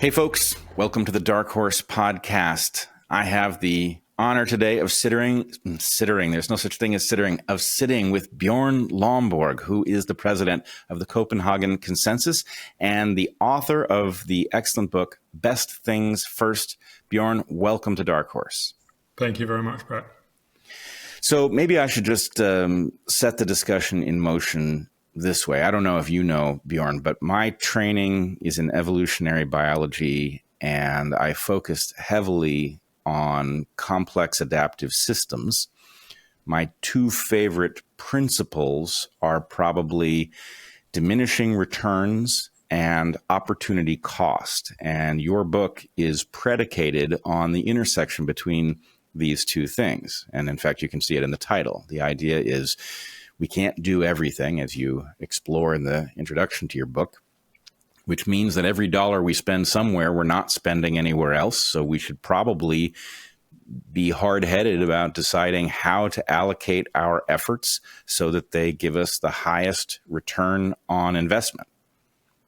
Hey folks, welcome to the DarkHorse podcast. I have the honor today of sitting, there's no such thing as sitting with Bjorn Lomborg, who is the president of the Copenhagen Consensus and the author of the excellent book, Best Things First. Bjorn, welcome to DarkHorse. Thank you very much, Brett. So maybe I should just set the discussion in motion this way. I don't know if you know, Bjorn, but my training is in evolutionary biology, and I focused heavily on complex adaptive systems. My two favorite principles are probably diminishing returns and opportunity cost. And your book is predicated on the intersection between these two things. And in fact, you can see it in the title. The idea is we can't do everything, as you explore in the introduction to your book, which means that every dollar we spend somewhere, we're not spending anywhere else. So we should probably be hard-headed about deciding how to allocate our efforts so that they give us the highest return on investment.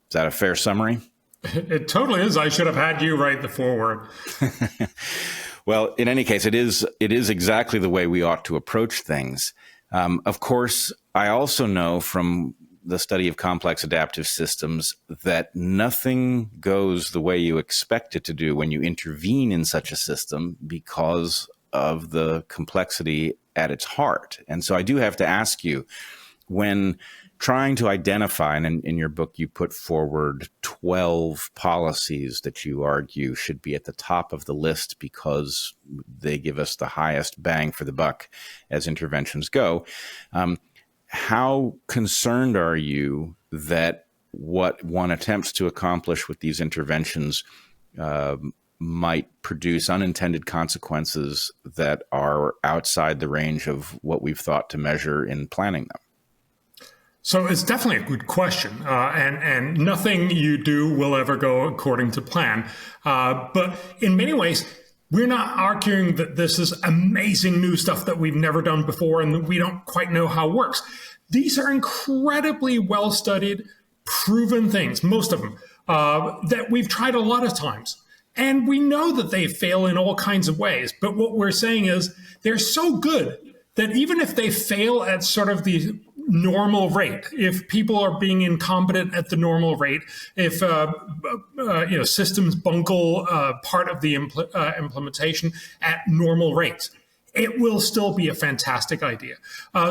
Is that a fair summary? It totally is. I should have had you write the foreword. Well, in any case, it is exactly the way we ought to approach things. Of course, I also know from the study of complex adaptive systems that nothing goes the way you expect it to do when you intervene in such a system because of the complexity at its heart. And so I do have to ask you, when trying to identify, and in your book you put forward 12 policies that you argue should be at the top of the list because they give us the highest bang for the buck as interventions go. How concerned are you that what one attempts to accomplish with these interventions might produce unintended consequences that are outside the range of what we've thought to measure in planning them? So it's definitely a good question, and nothing you do will ever go according to plan. But in many ways, we're not arguing that this is amazing new stuff that we've never done before and that we don't quite know how it works. These are incredibly well-studied, proven things, most of them, that we've tried a lot of times. And we know that they fail in all kinds of ways. But what we're saying is they're so good that even if they fail at sort of the normal rate, if people are being incompetent at the normal rate, if systems bungle part of the implementation at normal rates, it will still be a fantastic idea.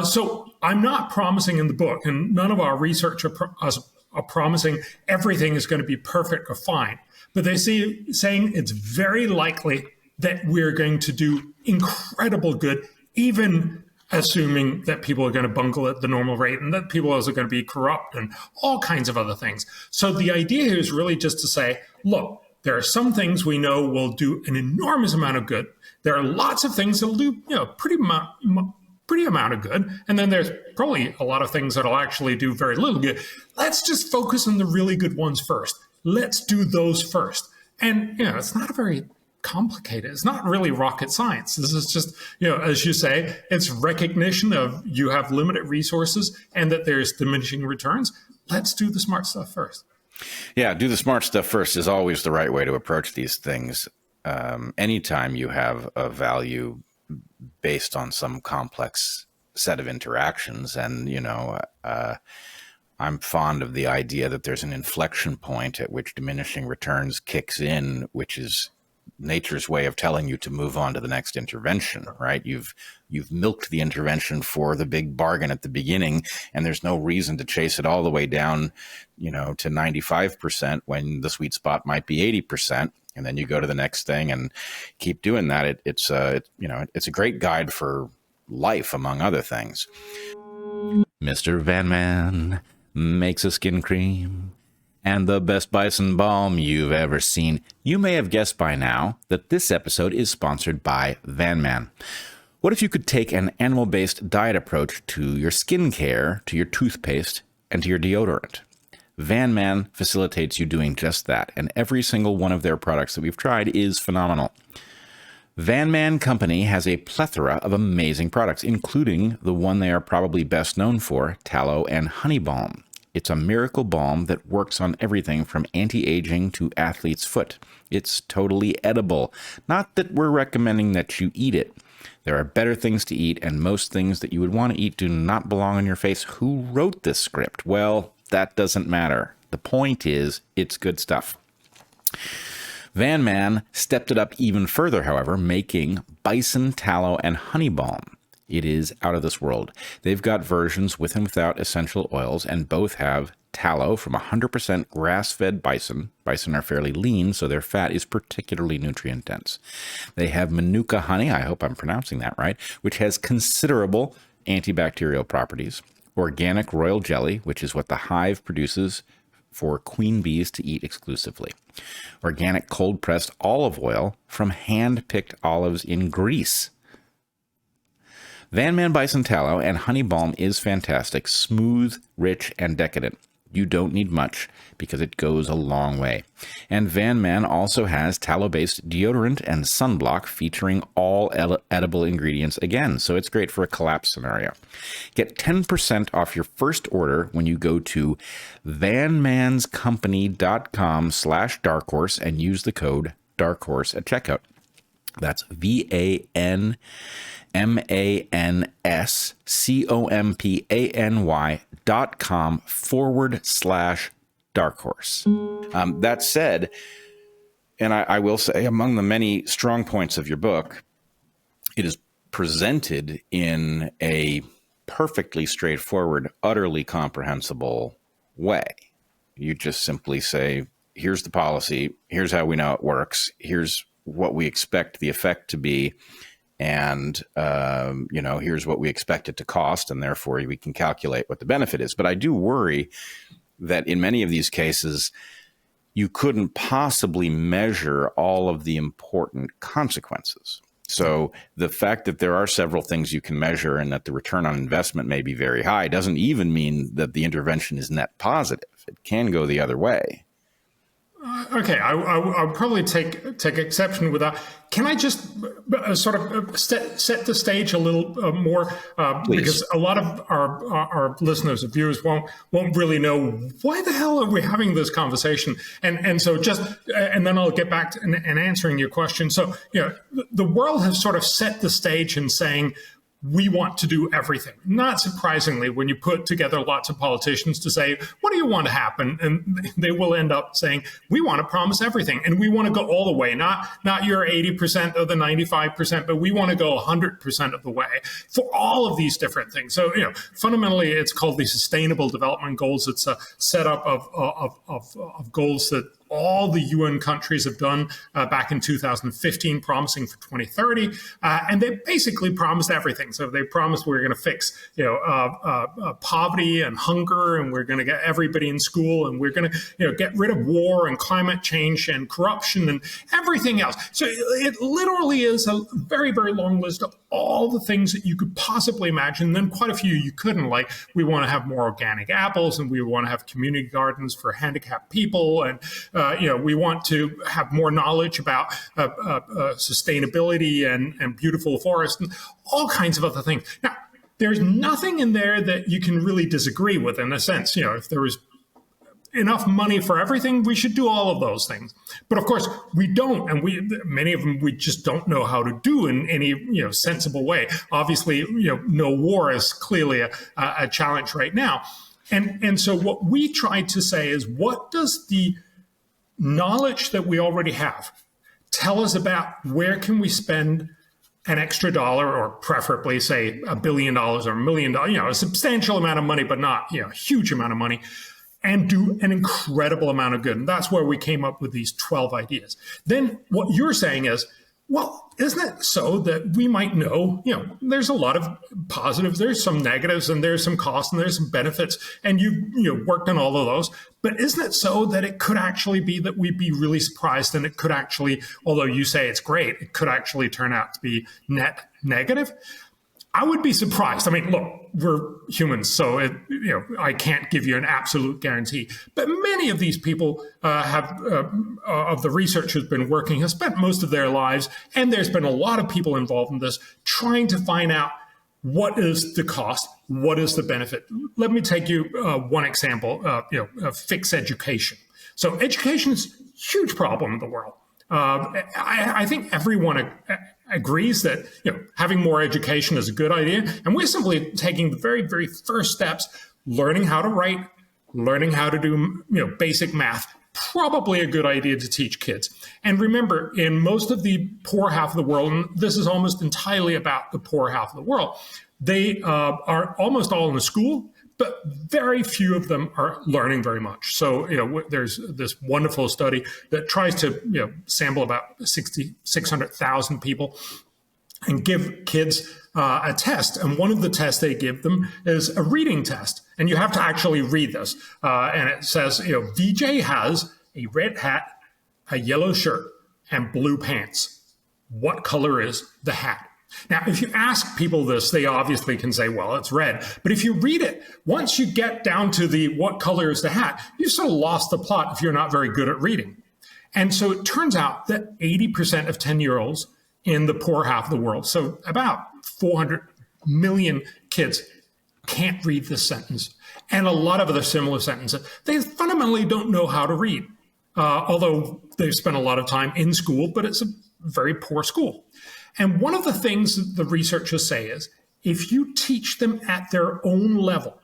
So I'm not promising in the book, and none of our research are promising everything is going to be perfect or fine, but they're saying it's very likely that we're going to do incredible good, even assuming that people are going to bungle at the normal rate and that people are also going to be corrupt and all kinds of other things. So the idea here is really just to say, look, there are some things we know will do an enormous amount of good. There are lots of things that will do, pretty amount of good. And then there's probably a lot of things that will actually do very little good. Let's just focus on the really good ones first. Let's do those first. And, it's not a very complicated. It's not really rocket science. This is just, as you say, it's recognition of you have limited resources and that there's diminishing returns. Let's do the smart stuff first. Yeah, do the smart stuff first is always the right way to approach these things. Anytime you have a value based on some complex set of interactions, and, I'm fond of the idea that there's an inflection point at which diminishing returns kicks in, which is nature's way of telling you to move on to the next intervention, right? You've milked the intervention for the big bargain at the beginning, and there's no reason to chase it all the way down, to 95% when the sweet spot might be 80%. And then you go to the next thing and keep doing that. It's a great guide for life, among other things. Mr. Van Man makes a skin cream and the best bison balm you've ever seen. You may have guessed by now that this episode is sponsored by Van Man. What if you could take an animal-based diet approach to your skincare, to your toothpaste, and to your deodorant? Van Man facilitates you doing just that, and every single one of their products that we've tried is phenomenal. Van Man Company has a plethora of amazing products, including the one they are probably best known for, tallow and honey balm. It's a miracle balm that works on everything from anti-aging to athlete's foot. It's totally edible. Not that we're recommending that you eat it. There are better things to eat, and most things that you would want to eat do not belong on your face. Who wrote this script? Well, that doesn't matter. The point is, it's good stuff. Van Man stepped it up even further, however, making bison tallow and honey balm. It is out of this world. They've got versions with and without essential oils, and both have tallow from 100% grass-fed bison. Bison are fairly lean, so their fat is particularly nutrient-dense. They have Manuka honey, I hope I'm pronouncing that right, which has considerable antibacterial properties. Organic royal jelly, which is what the hive produces for queen bees to eat exclusively. Organic cold-pressed olive oil from hand-picked olives in Greece. Van Man Bison Tallow and Honey Balm is fantastic, smooth, rich, and decadent. You don't need much because it goes a long way. And Van Man also has tallow-based deodorant and sunblock featuring all edible ingredients again, so it's great for a collapse scenario. Get 10% off your first order when you go to vanmanscompany.com/darkhorse and use the code DarkHorse at checkout. That's VANMANSCOMPANY.com/darkhorse. That said, and I will say, among the many strong points of your book, it is presented in a perfectly straightforward, utterly comprehensible way. You just simply say, here's the policy, here's how we know it works, here's what we expect the effect to be, and here's what we expect it to cost, and therefore we can calculate what the benefit is. But I do worry that in many of these cases, you couldn't possibly measure all of the important consequences. So the fact that there are several things you can measure and that the return on investment may be very high doesn't even mean that the intervention is net positive. It can go the other way. Okay, I'll probably take exception with that. Can I just sort of set the stage a little more? Because a lot of our listeners and viewers won't really know why the hell are we having this conversation, and so and then I'll get back to and answering your question. So the world has sort of set the stage in saying, we want to do everything. Not surprisingly, when you put together lots of politicians to say, what do you want to happen? And they will end up saying, we want to promise everything. And we want to go all the way, not your 80% or the 95%, but we want to go 100% of the way for all of these different things. So, fundamentally, it's called the Sustainable Development Goals. It's a setup of goals that all the UN countries have done back in 2015, promising for 2030. And they basically promised everything. So they promised we're going to fix poverty and hunger, and we're going to get everybody in school, and we're going to get rid of war and climate change and corruption and everything else. So it literally is a very, very long list of all the things that you could possibly imagine. Then quite a few you couldn't. Like, we want to have more organic apples, and we want to have community gardens for handicapped people, and we want to have more knowledge about sustainability and beautiful forests and all kinds of other things. Now, there's nothing in there that you can really disagree with, in a sense. If there was enough money for everything, we should do all of those things. But of course, we don't, and many of them we just don't know how to do in any sensible way. Obviously, no war is clearly a challenge right now, and so what we try to say is, what does the knowledge that we already have tell us about where can we spend an extra dollar, or preferably say $1 billion or $1 million, a substantial amount of money, but not a huge amount of money, and do an incredible amount of good. And that's where we came up with these 12 ideas. Then what you're saying is, well, isn't it so that we might know, there's a lot of positives, there's some negatives, and there's some costs, and there's some benefits, and you've worked on all of those. But isn't it so that it could actually be that we'd be really surprised, and it could actually, although you say it's great, it could actually turn out to be net negative? I would be surprised. I mean, look, we're humans, so I can't give you an absolute guarantee. But many of these people of the research who's been working, have spent most of their lives, and there's been a lot of people involved in this, trying to find out what is the cost? What is the benefit? Let me take you one example, fix education. So education is a huge problem in the world. I think everyone agrees that having more education is a good idea. And we're simply taking the very, very first steps, learning how to write, learning how to do basic math. Probably a good idea to teach kids. And remember, in most of the poor half of the world, and this is almost entirely about the poor half of the world, they are almost all in the school, but very few of them are learning very much. So, there's this wonderful study that tries to sample about 600,000 people and give kids a test. And one of the tests they give them is a reading test. And you have to actually read this. And it says, VJ has a red hat, a yellow shirt, and blue pants. What color is the hat? Now, if you ask people this, they obviously can say, well, it's red. But if you read it, once you get down to the what color is the hat, you've sort of lost the plot if you're not very good at reading. And so it turns out that 80% of 10-year-olds in the poor half of the world, so about 400 million kids, can't read this sentence. And a lot of other similar sentences. They fundamentally don't know how to read, although they've spent a lot of time in school, but it's a very poor school. And one of the things that the researchers say is, if you teach them at their own level,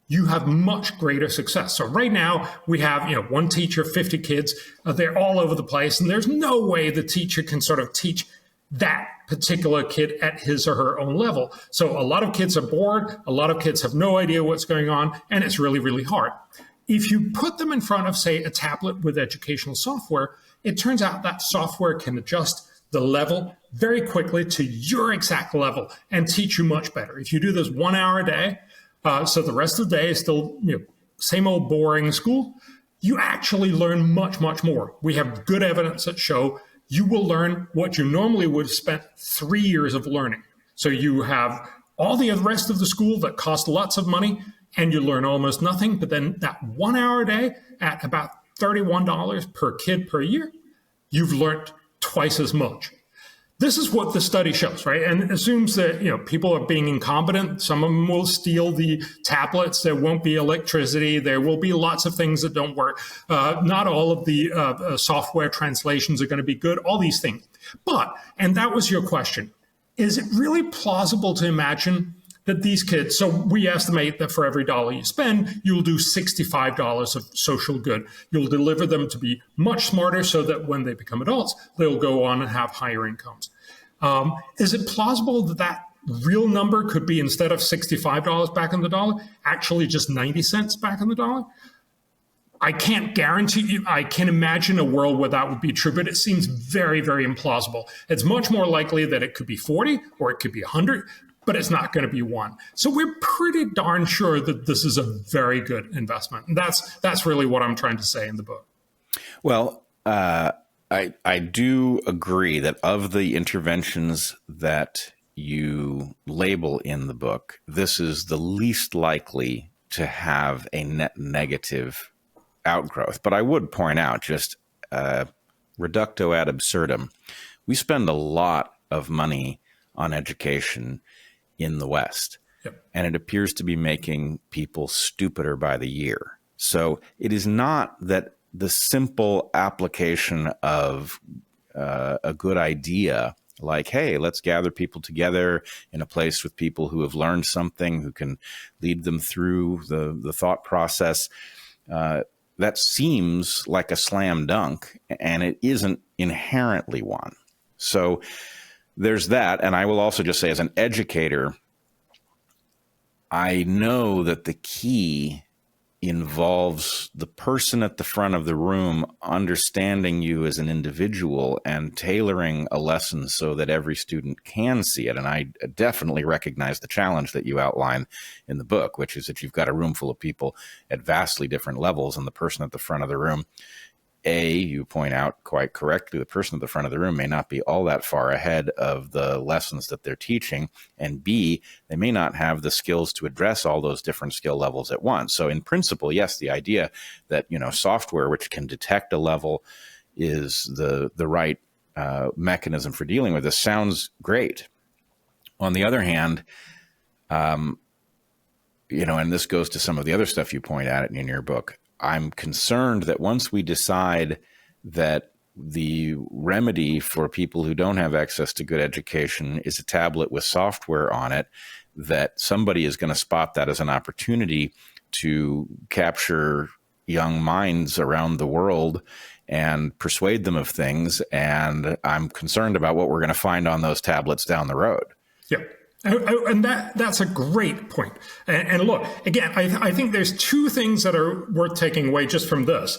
you have much greater success. So right now we have, one teacher, 50 kids, they're all over the place, and there's no way the teacher can sort of teach that particular kid at his or her own level. So a lot of kids are bored, a lot of kids have no idea what's going on, and it's really, really hard. If you put them in front of, say, a tablet with educational software, it turns out that software can adjust the level very quickly to your exact level and teach you much better. If you do this 1 hour a day, so the rest of the day is still same old boring school, you actually learn much, much more. We have good evidence that show you will learn what you normally would have spent 3 years of learning. So you have all the rest of the school that costs lots of money and you learn almost nothing. But then that 1 hour a day at about $31 per kid per year, you've learned twice as much. This is what the study shows, right? And it assumes that, people are being incompetent. Some of them will steal the tablets. There won't be electricity. There will be lots of things that don't work. Not all of the software translations are going to be good, all these things. But, and that was your question, is it really plausible to imagine that these kids, so we estimate that for every dollar you spend, you'll do $65 of social good. You'll deliver them to be much smarter so that when they become adults, they'll go on and have higher incomes. Is it plausible that that real number could be, instead of $65 back on the dollar, actually just 90 cents back on the dollar? I can't guarantee you, I can imagine a world where that would be true, but it seems very, very implausible. It's much more likely that it could be 40 or it could be 100, but it's not going to be 1. So we're pretty darn sure that this is a very good investment. And that's really what I'm trying to say in the book. Well, I do agree that of the interventions that you label in the book, this is the least likely to have a net negative outgrowth. But I would point out, just reducto ad absurdum, we spend a lot of money on education in the West, yep, and it appears to be making people stupider by the year. So it is not that the simple application of a good idea, like, hey, let's gather people together in a place with people who have learned something, who can lead them through the thought process, that seems like a slam dunk, and it isn't inherently one. So there's that. And I will also just say, as an educator, I know that the key involves the person at the front of the room understanding you as an individual and tailoring a lesson so that every student can see it. And I definitely recognize the challenge that you outline in the book, which is that you've got a room full of people at vastly different levels, and the person at the front of the room, you point out quite correctly, the person at the front of the room may not be all that far ahead of the lessons that they're teaching, and B, they may not have the skills to address all those different skill levels at once. So in principle, yes, the idea that, software which can detect a level is the right mechanism for dealing with this sounds great. On the other hand, And this goes to some of the other stuff you point out in your book. I'm concerned that once we decide that the remedy for people who don't have access to good education is a tablet with software on it, that somebody is going to spot that as an opportunity to capture young minds around the world and persuade them of things. And I'm concerned about what we're going to find on those tablets down the road. Yeah. And that's a great point. And look, again, I think there's two things that are worth taking away just from this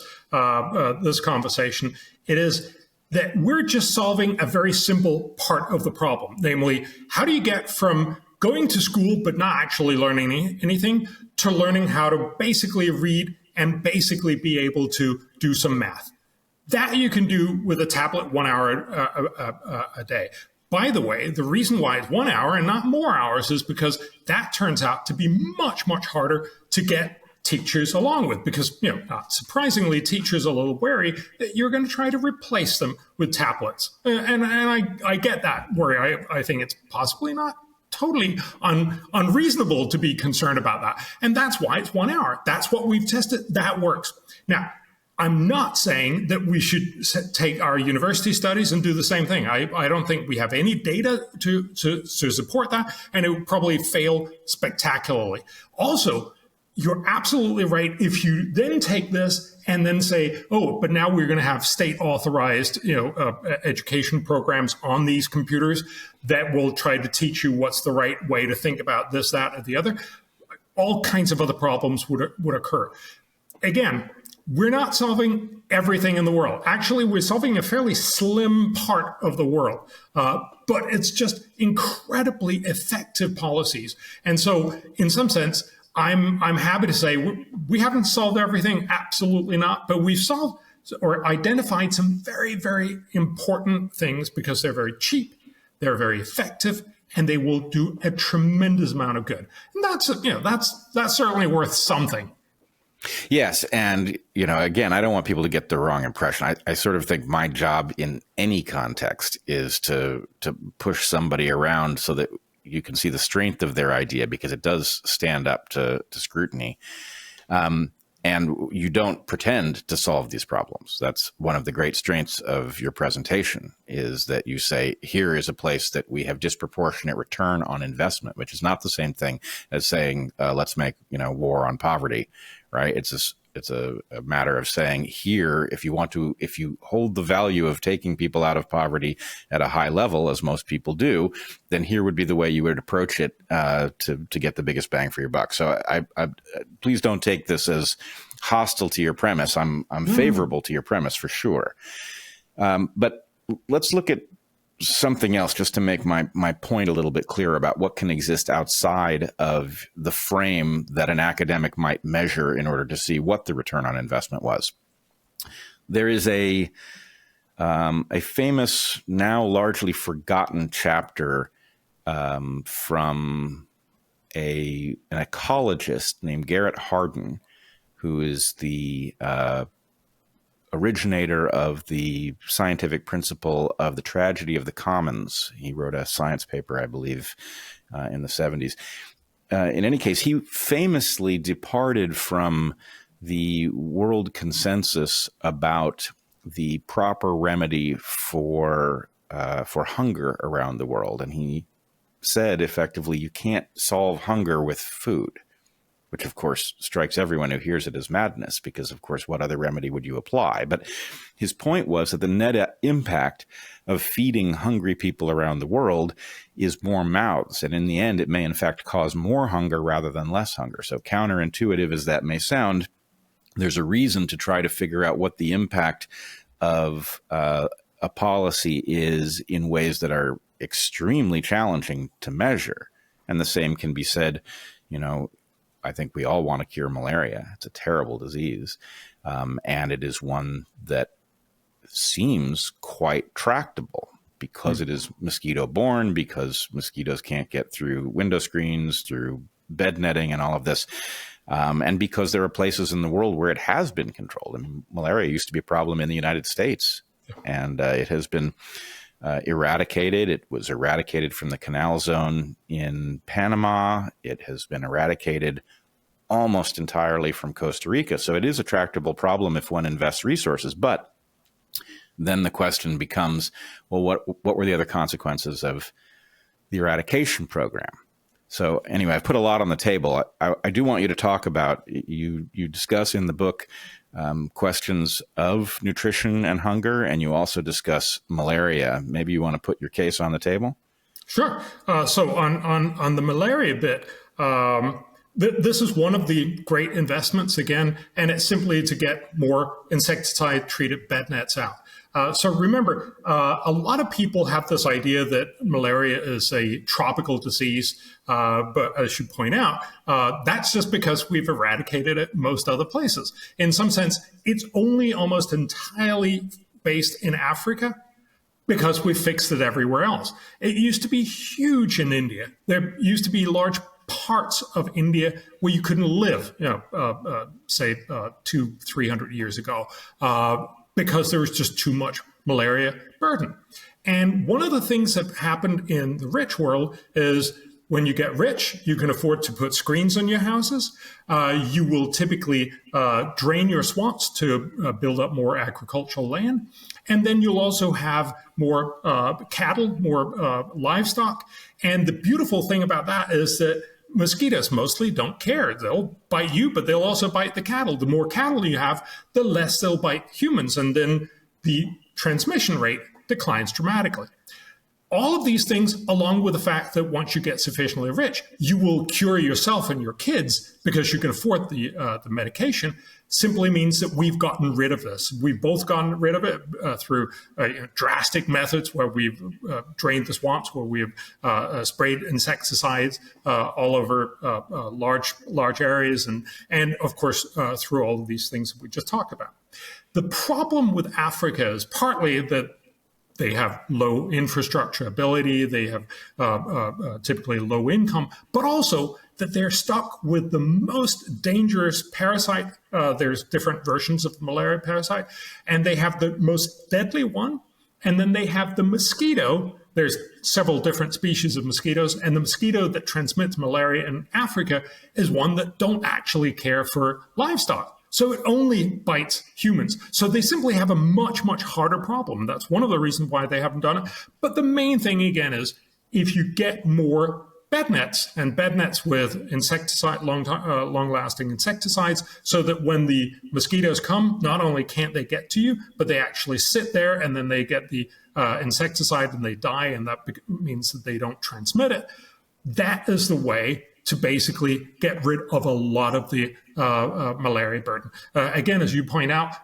conversation. It is that we're just solving a very simple part of the problem. Namely, how do you get from going to school but not actually learning anything to learning how to basically read and basically be able to do some math? That you can do with a tablet 1 hour a day. By the way, the reason why it's 1 hour and not more hours is because that turns out to be much, much harder to get teachers along with, because, not surprisingly, teachers are a little wary that you're going to try to replace them with tablets. And I get that worry. I think it's possibly not totally unreasonable to be concerned about that. And that's why it's 1 hour. That's what we've tested. That works. Now, I'm not saying that we should take our university studies and do the same thing. I don't think we have any data to support that, and it would probably fail spectacularly. Also, you're absolutely right. If you then take this and then say, oh, but now we're going to have state-authorized, education programs on these computers that will try to teach you what's the right way to think about this, that, or the other, all kinds of other problems would occur. Again, we're not solving everything in the world. Actually, we're solving a fairly slim part of the world, but it's just incredibly effective policies. And so, in some sense, I'm happy to say we haven't solved everything. Absolutely not. But we've solved or identified some very, very important things because they're very cheap, they're very effective, and they will do a tremendous amount of good. And that's certainly worth something. Yes. And, again, I don't want people to get the wrong impression. I sort of think my job in any context is to push somebody around so that you can see the strength of their idea, because it does stand up to scrutiny. And you don't pretend to solve these problems. That's one of the great strengths of your presentation, is that you say, here is a place that we have disproportionate return on investment, which is not the same thing as saying, let's make, war on poverty, right? It's a matter of saying, here, if you hold the value of taking people out of poverty at a high level, as most people do, then here would be the way you would approach it to get the biggest bang for your buck. So I please don't take this as hostile to your premise. I'm favorable to your premise for sure. But let's look at something else just to make my point a little bit clearer about what can exist outside of the frame that an academic might measure in order to see what the return on investment was. There is a famous, now largely forgotten chapter from an ecologist named Garrett Hardin, who is the originator of the scientific principle of the tragedy of the commons. He wrote a science paper, I believe, in the 70s. In any case, he famously departed from the world consensus about the proper remedy for hunger around the world. And he said, effectively, you can't solve hunger with food, which, of course, strikes everyone who hears it as madness, because, of course, what other remedy would you apply? But his point was that the net impact of feeding hungry people around the world is more mouths. And in the end, it may, in fact, cause more hunger rather than less hunger. So counterintuitive as that may sound, there's a reason to try to figure out what the impact of a policy is in ways that are extremely challenging to measure. And the same can be said, I think we all want to cure malaria. It's a terrible disease. And it is one that seems quite tractable because it is mosquito borne, because mosquitoes can't get through window screens, through bed netting and all of this. And because there are places in the world where it has been controlled. I mean, malaria used to be a problem in the United States, and it has been eradicated. It was eradicated from the Canal Zone in Panama. It has been eradicated almost entirely from Costa Rica. So it is a tractable problem if one invests resources. But then the question becomes, well, what were the other consequences of the eradication program? So anyway, I've put a lot on the table. I do want you to talk about, you discuss in the book questions of nutrition and hunger, and you also discuss malaria. Maybe you want to put your case on the table? Sure. So on the malaria bit, this is one of the great investments again, and it's simply to get more insecticide-treated bed nets out. So remember, a lot of people have this idea that malaria is a tropical disease, but as you point out, that's just because we've eradicated it most other places. In some sense, it's only almost entirely based in Africa because we fixed it everywhere else. It used to be huge in India. There used to be large parts of India where you couldn't live, say 200-300 years ago, because there was just too much malaria burden. And one of the things that happened in the rich world is when you get rich, you can afford to put screens on your houses. You will typically drain your swamps to build up more agricultural land. And then you'll also have more cattle, more livestock. And the beautiful thing about that is that mosquitoes mostly don't care. They'll bite you, but they'll also bite the cattle. The more cattle you have, the less they'll bite humans. And then the transmission rate declines dramatically. All of these things, along with the fact that once you get sufficiently rich, you will cure yourself and your kids because you can afford the medication, simply means that we've gotten rid of this. We've both gotten rid of it through drastic methods where we've drained the swamps, where we've sprayed insecticides all over large areas, and of course, through all of these things that we just talked about. The problem with Africa is partly that they have low infrastructure ability, they have typically low income, but also that they're stuck with the most dangerous parasite. There's different versions of the malaria parasite, and they have the most deadly one, and then they have the mosquito. There's several different species of mosquitoes, and the mosquito that transmits malaria in Africa is one that don't actually care for livestock. So it only bites humans. So they simply have a much, much harder problem. That's one of the reasons why they haven't done it. But the main thing, again, is if you get more bed nets, and bed nets with long-lasting insecticides, so that when the mosquitoes come, not only can't they get to you, but they actually sit there, and then they get the insecticide and they die, and that means that they don't transmit it. That is the way to basically get rid of a lot of the malaria burden. Again, as you point out,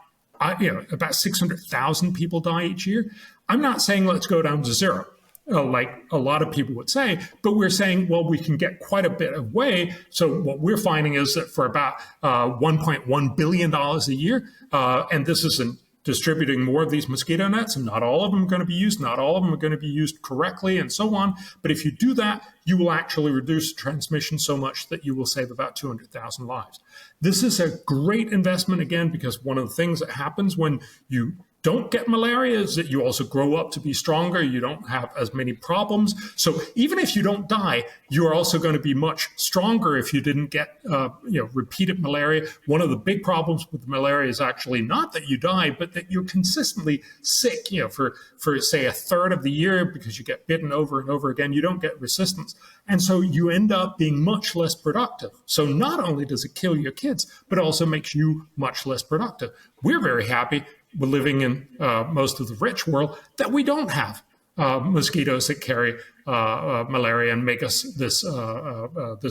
about 600,000 people die each year. I'm not saying let's go down to zero, like a lot of people would say, but we're saying, well, we can get quite a bit away. So what we're finding is that for about $1.1 billion a year, and this is distributing more of these mosquito nets, and not all of them are going to be used, not all of them are going to be used correctly, and so on. But if you do that, you will actually reduce transmission so much that you will save about 200,000 lives. This is a great investment, again, because one of the things that happens when you don't get malaria is that you also grow up to be stronger. You don't have as many problems. So even if you don't die, you are also going to be much stronger if you didn't get repeated malaria. One of the big problems with malaria is actually not that you die, but that you're consistently sick, for say a third of the year because you get bitten over and over again. You don't get resistance. And so you end up being much less productive. So not only does it kill your kids, but also makes you much less productive. We're very happy. We're living in most of the rich world that we don't have mosquitoes that carry malaria and make us this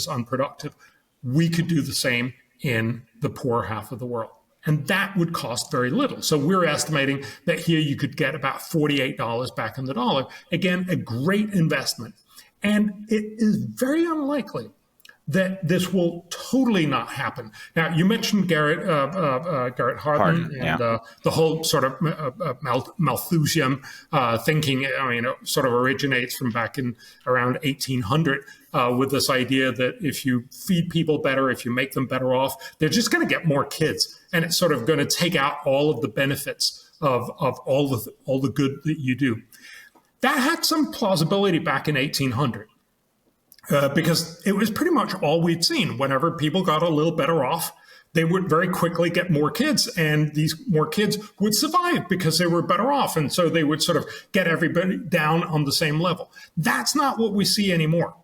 unproductive. We could do the same in the poor half of the world. And that would cost very little. So we're estimating that here you could get about $48 back in the dollar. Again, a great investment. And it is very unlikely that this will totally not happen. Now, you mentioned Garrett Hardin and the whole sort of Malthusian thinking, sort of originates from back in around 1800 with this idea that if you feed people better, if you make them better off, they're just going to get more kids. And it's sort of going to take out all of the benefits of all the good that you do. That had some plausibility back in 1800 because it was pretty much all we'd seen. Whenever people got a little better off, they would very quickly get more kids, and these more kids would survive because they were better off. And so they would sort of get everybody down on the same level. That's not what we see anymore.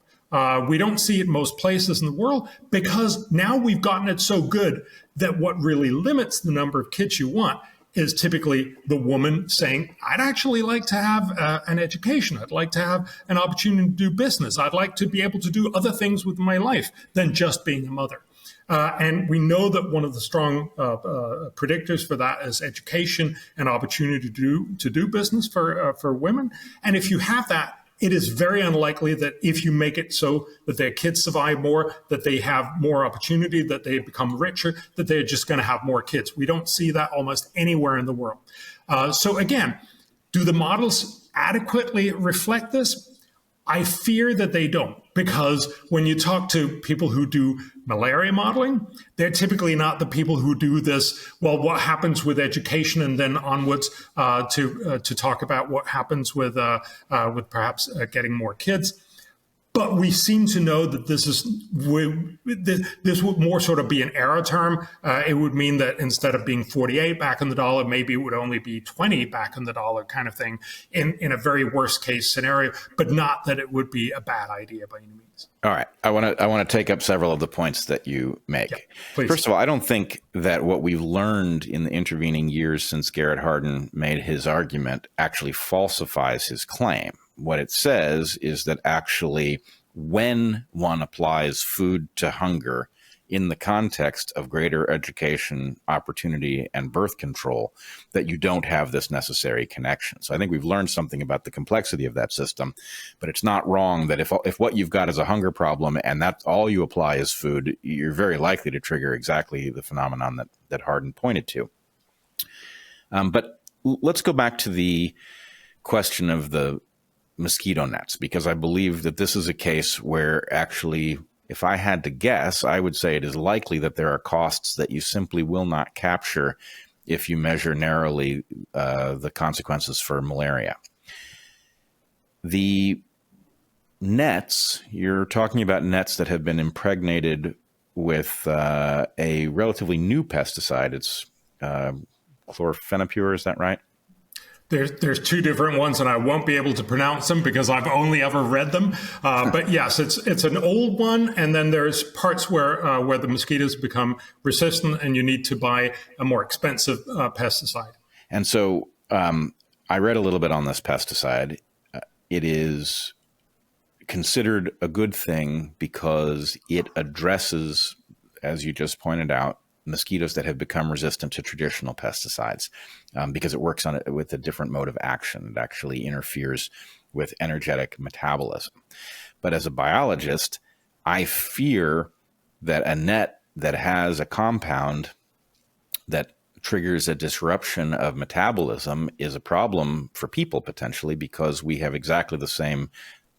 We don't see it most places in the world because now we've gotten it so good that what really limits the number of kids you want is typically the woman saying, I'd actually like to have an education. I'd like to have an opportunity to do business. I'd like to be able to do other things with my life than just being a mother. And we know that one of the strong predictors for that is education and opportunity to do business for women. And if you have that, it is very unlikely that if you make it so that their kids survive more, that they have more opportunity, that they become richer, that they're just going to have more kids. We don't see that almost anywhere in the world. So again, do the models adequately reflect this? I fear that they don't, because when you talk to people who do malaria modeling, they're typically not the people who do this, well, what happens with education, and then onwards to talk about what happens with perhaps getting more kids. But we seem to know that this would more sort of be an error term. It would mean that instead of being 48 back in the dollar, maybe it would only be 20 back in the dollar kind of thing in a very worst case scenario, but not that it would be a bad idea by any means. All right. I want to take up several of the points that you make. Yeah, please. First of all, I don't think that what we've learned in the intervening years since Garrett Hardin made his argument actually falsifies his claim. What it says is that actually when one applies food to hunger in the context of greater education, opportunity, and birth control, that you don't have this necessary connection. So I think we've learned something about the complexity of that system, but it's not wrong that if what you've got is a hunger problem and that's all you apply is food, you're very likely to trigger exactly the phenomenon that Hardin pointed to. But let's go back to the question of the mosquito nets, because I believe that this is a case where actually, if I had to guess, I would say it is likely that there are costs that you simply will not capture if you measure narrowly the consequences for malaria. The nets, you're talking about nets that have been impregnated with a relatively new pesticide. It's chlorphenapure, is that right? There's two different ones, and I won't be able to pronounce them because I've only ever read them. But yes, it's an old one, and then there's parts where the mosquitoes become resistant, and you need to buy a more expensive pesticide. And so I read a little bit on this pesticide. It is considered a good thing because it addresses, as you just pointed out, mosquitoes that have become resistant to traditional pesticides because it works on it with a different mode of action. It actually interferes with energetic metabolism. But as a biologist, I fear that a net that has a compound that triggers a disruption of metabolism is a problem for people potentially, because we have exactly the same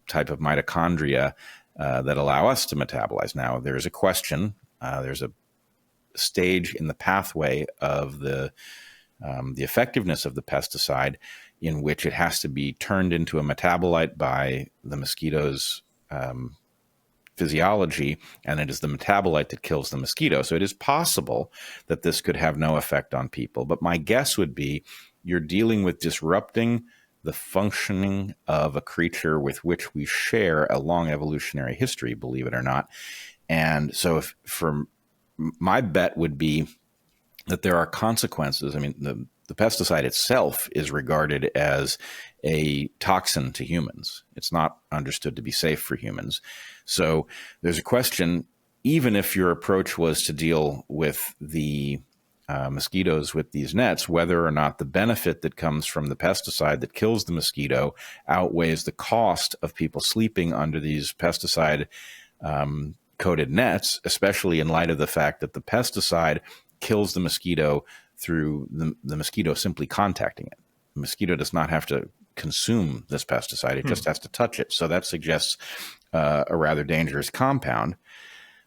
type of mitochondria that allow us to metabolize. Now, there's a question, there's a stage in the pathway of the effectiveness of the pesticide in which it has to be turned into a metabolite by the mosquito's physiology, and it is the metabolite that kills the mosquito. So it is possible that this could have no effect on people. But my guess would be you're dealing with disrupting the functioning of a creature with which we share a long evolutionary history, believe it or not. And so my bet would be that there are consequences. I mean, the pesticide itself is regarded as a toxin to humans. It's not understood to be safe for humans. So there's a question, even if your approach was to deal with the mosquitoes with these nets, whether or not the benefit that comes from the pesticide that kills the mosquito outweighs the cost of people sleeping under these pesticide coated nets, especially in light of the fact that the pesticide kills the mosquito through the mosquito simply contacting it. The mosquito does not have to consume this pesticide. It just has to touch it. So that suggests a rather dangerous compound.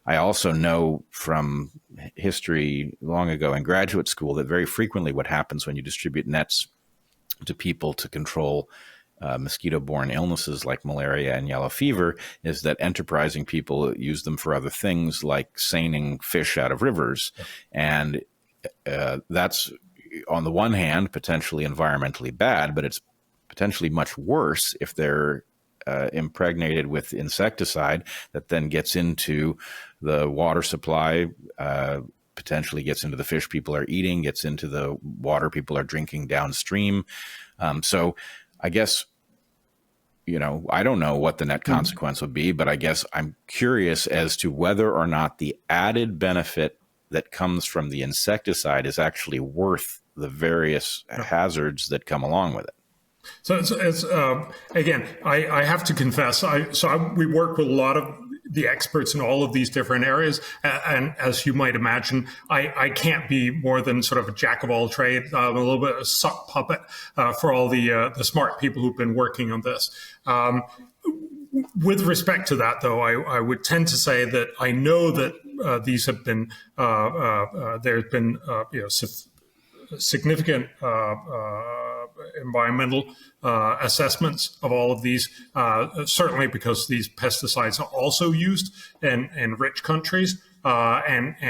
I also know from history long ago in graduate school that very frequently what happens when you distribute nets to people to control mosquito-borne illnesses like malaria and yellow fever is that enterprising people use them for other things like seining fish out of rivers. And that's, on the one hand, potentially environmentally bad, but it's potentially much worse if they're impregnated with insecticide that then gets into the water supply, potentially gets into the fish people are eating, gets into the water people are drinking downstream. So I guess, I don't know what the net consequence would be, but I guess I'm curious as to whether or not the added benefit that comes from the insecticide is actually worth the various hazards that come along with it. So it's again, I have to confess, we work with a lot of the experts in all of these different areas, and as you might imagine, I can't be more than sort of a jack of all trades, a little bit of a sock puppet for all the smart people who've been working on this. With respect to that, though, I would tend to say that I know that these have been there's been significant environmental assessments of all of these, certainly because these pesticides are also used in rich countries. I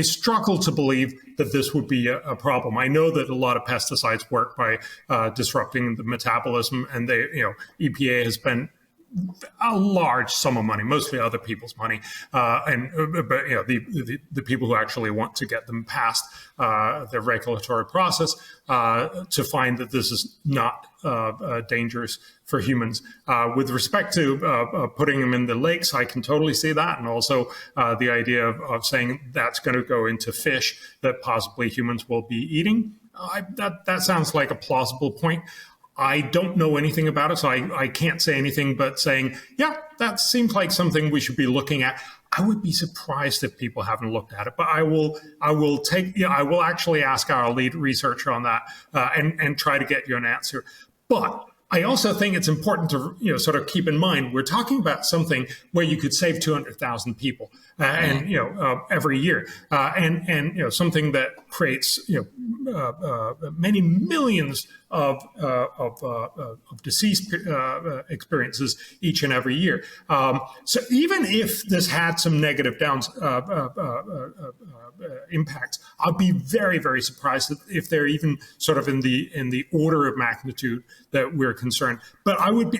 struggle to believe that this would be a problem. I know that a lot of pesticides work by disrupting the metabolism, and EPA has been a large sum of money, mostly other people's money, but the people who actually want to get them past the regulatory process to find that this is not dangerous for humans. With respect to putting them in the lakes, I can totally see that, and also the idea of saying that's going to go into fish that possibly humans will be eating. That sounds like a plausible point. I don't know anything about it, so I can't say anything but saying, yeah, that seems like something we should be looking at. I would be surprised if people haven't looked at it, but I will actually ask our lead researcher on that and try to get you an answer. But I also think it's important to sort of keep in mind we're talking about something where you could save 200,000 people every year, and something that creates many millions of disease experiences each and every year. So even if this had some negative impacts, I'd be very, very surprised if they're even sort of in the order of magnitude that we're concerned. But I'd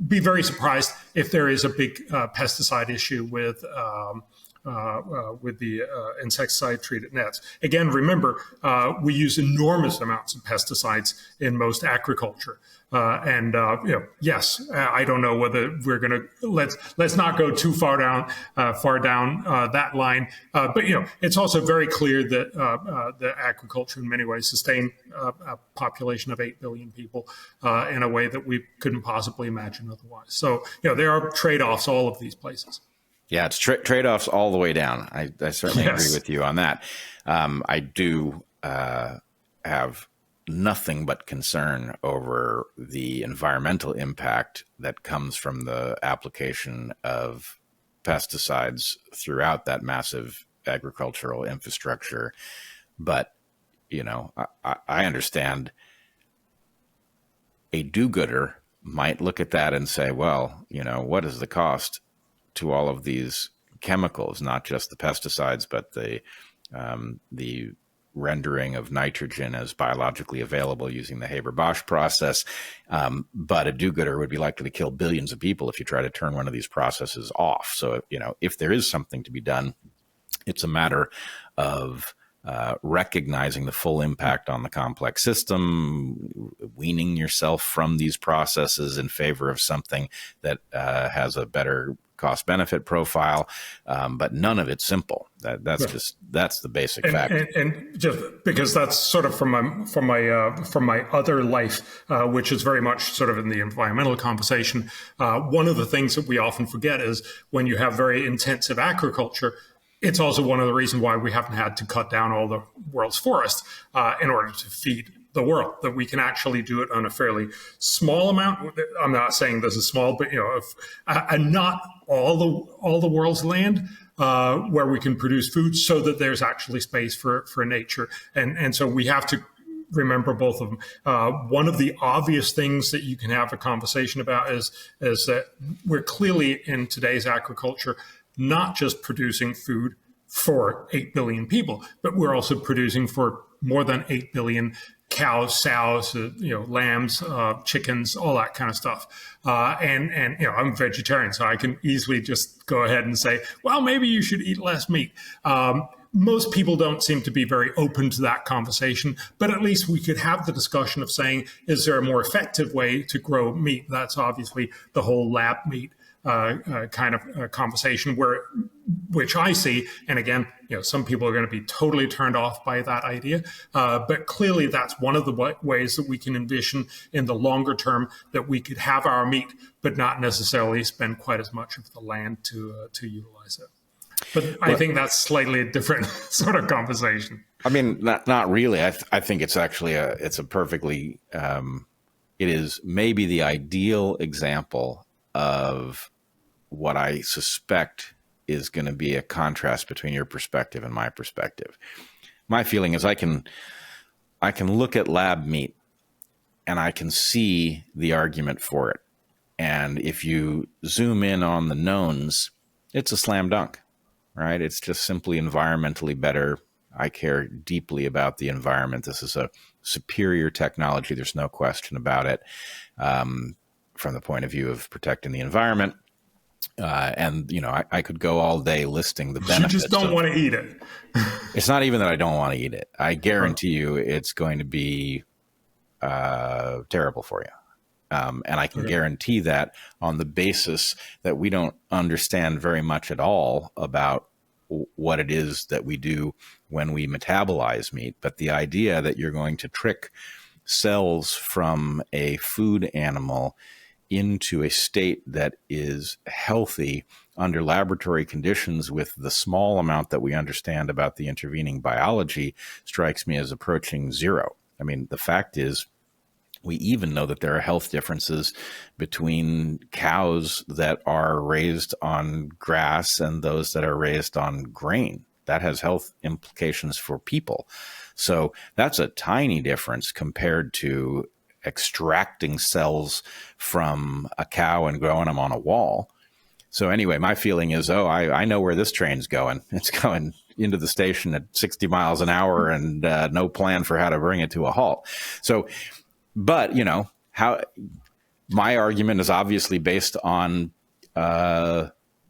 be very surprised if there is a big pesticide issue with the insecticide-treated nets. Again, remember, we use enormous amounts of pesticides in most agriculture. Yes, I don't know whether we're going to let's not go too far down that line. But it's also very clear that the agriculture in many ways sustained a population of 8 billion people in a way that we couldn't possibly imagine otherwise. So there are trade-offs all of these places. Yeah, it's trade-offs all the way down. I certainly agree with you on that. I do have nothing but concern over the environmental impact that comes from the application of pesticides throughout that massive agricultural infrastructure. But, I understand a do-gooder might look at that and say, well, what is the cost to all of these chemicals, not just the pesticides, but the rendering of nitrogen as biologically available using the Haber-Bosch process. But a do-gooder would be likely to kill billions of people if you try to turn one of these processes off. So, if there is something to be done, it's a matter of recognizing the full impact on the complex system, weaning yourself from these processes in favor of something that has a better cost-benefit profile, but none of it's simple. That's the basic fact. And just because that's sort of from my other life, which is very much sort of in the environmental conversation. One of the things that we often forget is when you have very intensive agriculture, it's also one of the reasons why we haven't had to cut down all the world's forests in order to feed the world, that we can actually do it on a fairly small amount. I'm not saying this is small, but and not all the world's land where we can produce food, so that there's actually space for nature. And so we have to remember both of them. One of the obvious things that you can have a conversation about is that we're clearly in today's agriculture not just producing food for 8 billion people, but we're also producing for more than 8 billion cows, sows, lambs, chickens, all that kind of stuff. And I'm vegetarian, so I can easily just go ahead and say, well, maybe you should eat less meat. Most people don't seem to be very open to that conversation, but at least we could have the discussion of saying, is there a more effective way to grow meat? That's obviously the whole lab meat kind of conversation, which I see. And again, some people are going to be totally turned off by that idea. But clearly, that's one of the ways that we can envision in the longer term that we could have our meat, but not necessarily spend quite as much of the land to utilize it. But I think that's slightly a different sort of conversation. I mean, not really. I think it's actually it's a perfectly, it is maybe the ideal example of what I suspect is going to be a contrast between your perspective and my perspective. My feeling is I can look at lab meat and I can see the argument for it. And if you zoom in on the knowns, it's a slam dunk, right? It's just simply environmentally better. I care deeply about the environment. This is a superior technology. There's no question about it. From the point of view of protecting the environment. And, I could go all day listing the benefits. You just don't want to eat it. It's not even that I don't want to eat it. I guarantee you it's going to be terrible for you. And I can guarantee that on the basis that we don't understand very much at all about what it is that we do when we metabolize meat. But the idea that you're going to trick cells from a food animal into a state that is healthy under laboratory conditions with the small amount that we understand about the intervening biology strikes me as approaching zero. I mean, the fact is, we even know that there are health differences between cows that are raised on grass and those that are raised on grain. That has health implications for people. So that's a tiny difference compared to extracting cells from a cow and growing them on a wall. So anyway, my feeling is, I know where this train's going. It's going into the station at 60 miles an hour and no plan for how to bring it to a halt. So, but, how my argument is obviously based on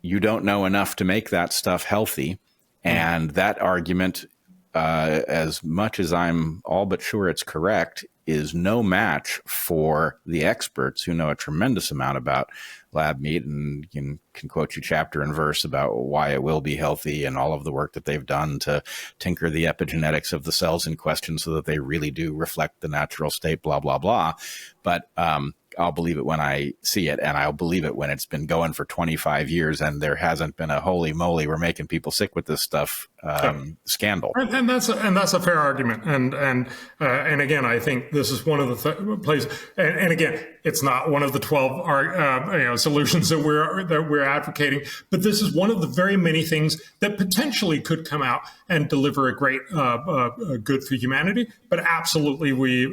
you don't know enough to make that stuff healthy. And that argument, as much as I'm all but sure it's correct, is no match for the experts who know a tremendous amount about lab meat and can quote you chapter and verse about why it will be healthy and all of the work that they've done to tinker the epigenetics of the cells in question so that they really do reflect the natural state, blah, blah, blah. But I'll believe it when I see it, and I'll believe it when it's been going for 25 years and there hasn't been a holy moly, we're making people sick with this stuff scandal. And that's a fair argument. And again, I think this is one of the places. And again, it's not one of the 12 solutions that we're advocating, but this is one of the very many things that potentially could come out and deliver a great good for humanity. But absolutely, we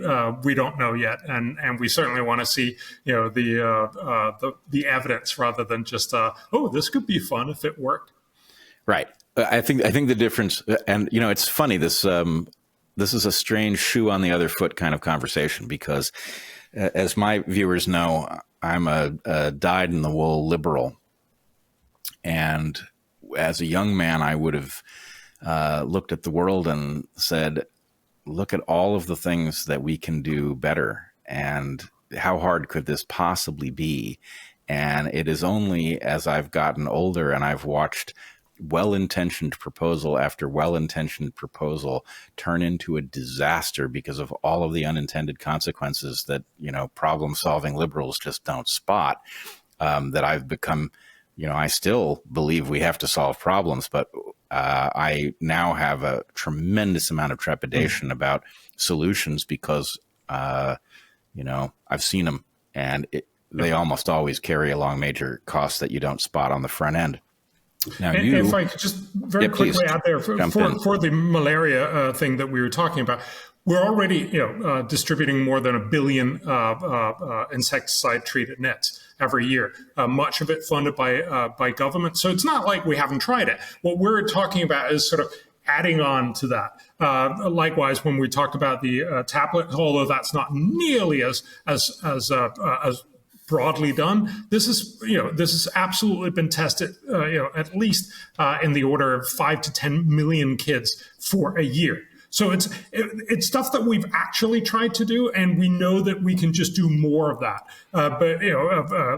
don't know yet, and we certainly want to see the evidence rather than just this could be fun if it worked. Right. I think the difference, and it's funny, this is a strange shoe on the other foot kind of conversation, because as my viewers know, I'm a dyed-in-the-wool liberal, and as a young man, I would have looked at the world and said, look at all of the things that we can do better, and how hard could this possibly be? And it is only as I've gotten older and I've watched well-intentioned proposal after well-intentioned proposal turn into a disaster because of all of the unintended consequences that, problem-solving liberals just don't spot, that I've become, I still believe we have to solve problems, but I now have a tremendous amount of trepidation about solutions because, I've seen them, and they almost always carry along major costs that you don't spot on the front end. Now, if I could just very quickly add there for the malaria thing that we were talking about, we're already distributing more than 1 billion insecticide-treated nets every year, much of it funded by government. So it's not like we haven't tried it. What we're talking about is sort of adding on to that. Likewise, when we talked about the tablet, although that's not nearly as broadly done, this has absolutely been tested, at least in the order of 5 to 10 million kids for a year. So it's stuff that we've actually tried to do, and we know that we can just do more of that. But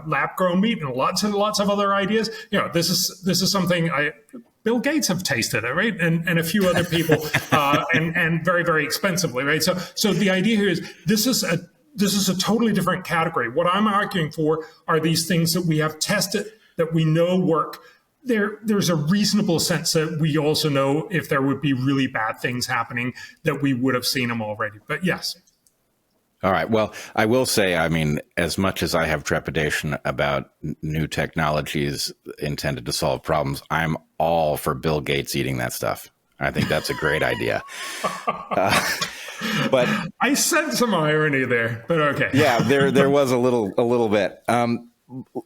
lab-grown meat and lots of other ideas. This is something Bill Gates have tasted it, right, and a few other people, and very, very expensively, right. So the idea here is this is a totally different category. What I'm arguing for are these things that we have tested, that we know work. There's a reasonable sense that we also know if there would be really bad things happening, that we would have seen them already. But yes. All right. Well, I will say, I mean, as much as I have trepidation about new technologies intended to solve problems, I'm all for Bill Gates eating that stuff. I think that's a great idea. But I sense some irony there, but okay. Yeah, there was a little bit.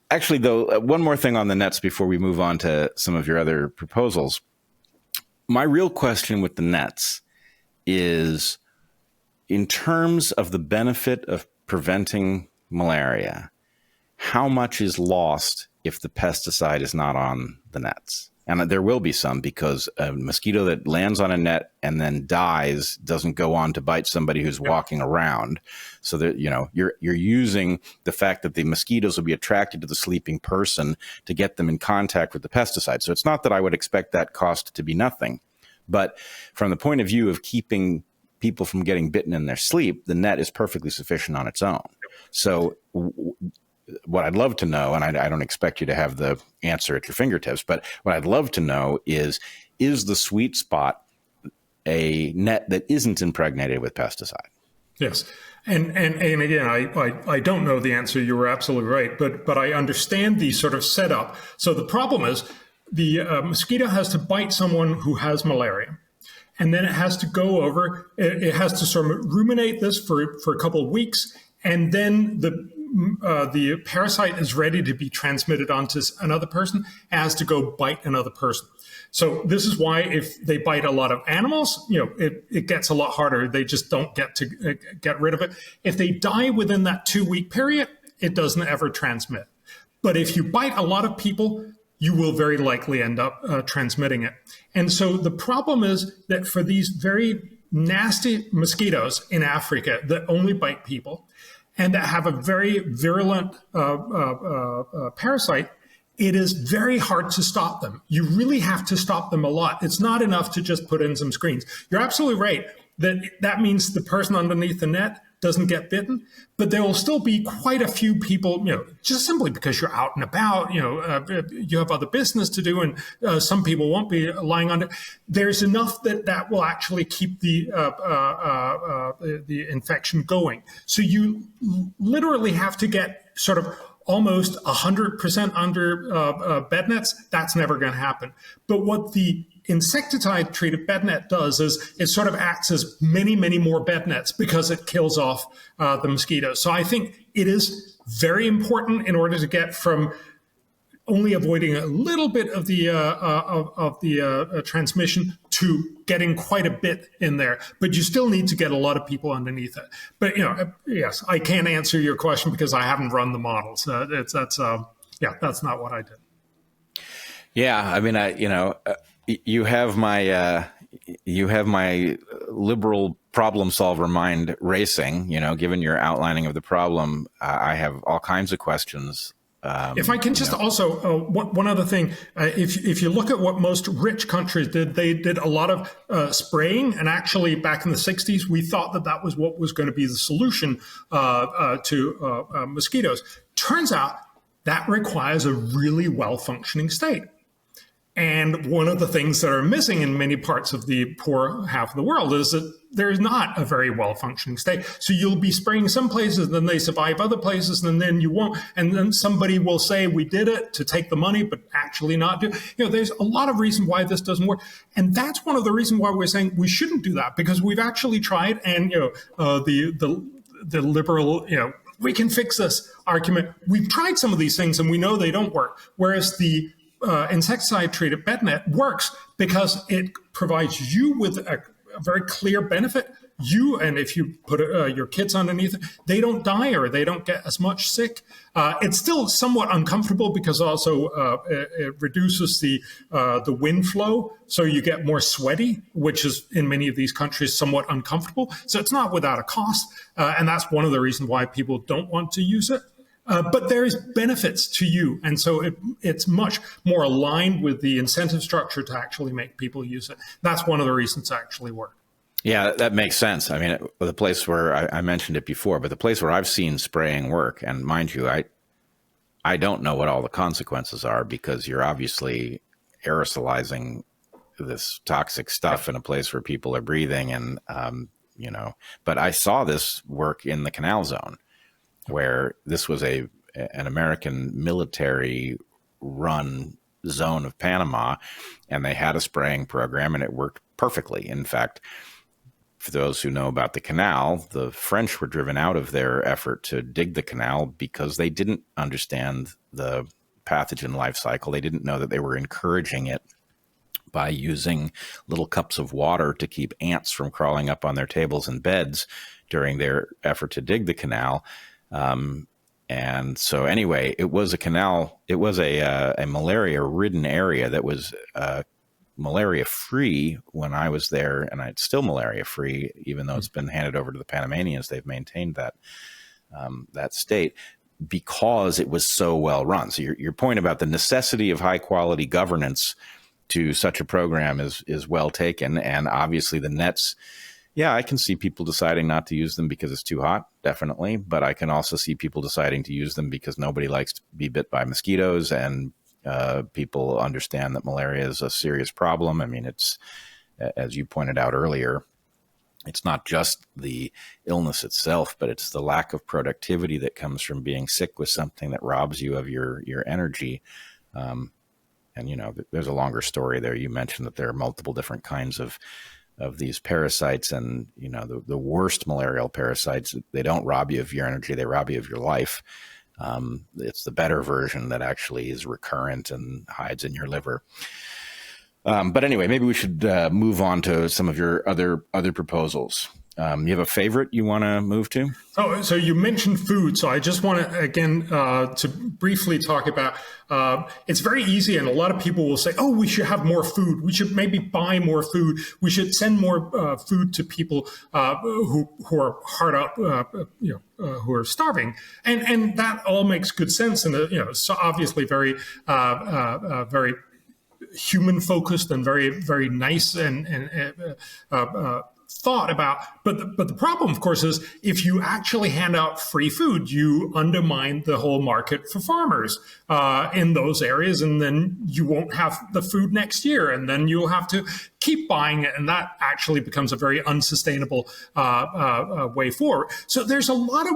Actually, though, one more thing on the nets before we move on to some of your other proposals. My real question with the nets is, in terms of the benefit of preventing malaria, how much is lost if the pesticide is not on the nets? And there will be some, because a mosquito that lands on a net and then dies doesn't go on to bite somebody who's walking around. So that, you're using the fact that the mosquitoes will be attracted to the sleeping person to get them in contact with the pesticide. So it's not that I would expect that cost to be nothing, but from the point of view of keeping people from getting bitten in their sleep, the net is perfectly sufficient on its own. So what I'd love to know, and I don't expect you to have the answer at your fingertips, but what I'd love to know is the sweet spot a net that isn't impregnated with pesticide? Yes. And again, I don't know the answer. You were absolutely right. But I understand the sort of setup. So the problem is the mosquito has to bite someone who has malaria. And then it has to go over, it has to sort of ruminate this for a couple of weeks. And then the parasite is ready to be transmitted onto another person, has to go bite another person. So this is why if they bite a lot of animals, it gets a lot harder. They just don't get to get rid of it. If they die within that 2-week period, it doesn't ever transmit. But if you bite a lot of people, you will very likely end up transmitting it. And so the problem is that for these very nasty mosquitoes in Africa that only bite people and that have a very virulent parasite, it is very hard to stop them. You really have to stop them a lot. It's not enough to just put in some screens. You're absolutely right that means the person underneath the net doesn't get bitten, but there will still be quite a few people, just simply because you're out and about, you have other business to do, and some people won't be lying on it. There's enough that will actually keep the infection going. So you literally have to get sort of almost 100% under bed nets. That's never going to happen. But what the insecticide-treated bed net does is it sort of acts as many, many more bed nets because it kills off the mosquitoes. So I think it is very important in order to get from only avoiding a little bit of the transmission to getting quite a bit in there. But you still need to get a lot of people underneath it. But, yes, I can't answer your question because I haven't run the models. That's not what I did. Yeah, I mean, you have my liberal problem solver mind racing. Given your outlining of the problem, I have all kinds of questions. If I can just also one other thing, if you look at what most rich countries did, they did a lot of spraying, and actually back in the 60s, we thought that was what was going to be the solution to mosquitoes. Turns out that requires a really well-functioning state. And one of the things that are missing in many parts of the poor half of the world is that there's not a very well-functioning state. So you'll be spraying some places, and then they survive other places, and then you won't. And then somebody will say, we did it to take the money, but actually not do. There's a lot of reason why this doesn't work. And that's one of the reasons why we're saying we shouldn't do that, because we've actually tried, and the liberal, we can fix this argument. We've tried some of these things, and we know they don't work. Whereas the insecticide-treated bed net works because it provides you with a very clear benefit. And if you put your kids underneath it, they don't die or they don't get as much sick. It's still somewhat uncomfortable because also it reduces the wind flow, so you get more sweaty, which is in many of these countries somewhat uncomfortable. So it's not without a cost, and that's one of the reasons why people don't want to use it. But there is benefits to you. And so it's much more aligned with the incentive structure to actually make people use it. That's one of the reasons it actually works. Yeah, that makes sense. I mean, the place where I mentioned it before, but the place where I've seen spraying work, and mind you, I don't know what all the consequences are, because you're obviously aerosolizing this toxic stuff in a place where people are breathing. And, but I saw this work in the canal zone, where this was an American military run zone of Panama, and they had a spraying program, and it worked perfectly. In fact, for those who know about the canal, the French were driven out of their effort to dig the canal because they didn't understand the pathogen life cycle. They didn't know that they were encouraging it by using little cups of water to keep ants from crawling up on their tables and beds during their effort to dig the canal. And so anyway, it was a canal. It was a malaria-ridden area that was malaria-free when I was there, and it's still malaria-free, even though it's been handed over to the Panamanians. They've maintained that state because it was so well run. So your point about the necessity of high-quality governance to such a program is well taken, and obviously the nets. Yeah, I can see people deciding not to use them because it's too hot, definitely. But I can also see people deciding to use them because nobody likes to be bit by mosquitoes, and people understand that malaria is a serious problem. I mean, it's, as you pointed out earlier, it's not just the illness itself, but it's the lack of productivity that comes from being sick with something that robs you of your energy. And, there's a longer story there. You mentioned that there are multiple different kinds of these parasites, and the worst malarial parasites, they don't rob you of your energy, they rob you of your life. It's the better version that actually is recurrent and hides in your liver. But anyway, maybe we should move on to some of your other proposals. You have a favorite you want to move to? Oh, so you mentioned food. So I just want to, again, to briefly talk about, it's very easy. And a lot of people will say, oh, we should have more food. We should maybe buy more food. We should send more food to people who are hard up, who are starving. And that all makes good sense. And, so obviously very, very human focused and very, very nice and thought about, but the problem, of course, is if you actually hand out free food, you undermine the whole market for farmers in those areas, and then you won't have the food next year, and then you'll have to keep buying it, and that actually becomes a very unsustainable way forward. So there's a lot of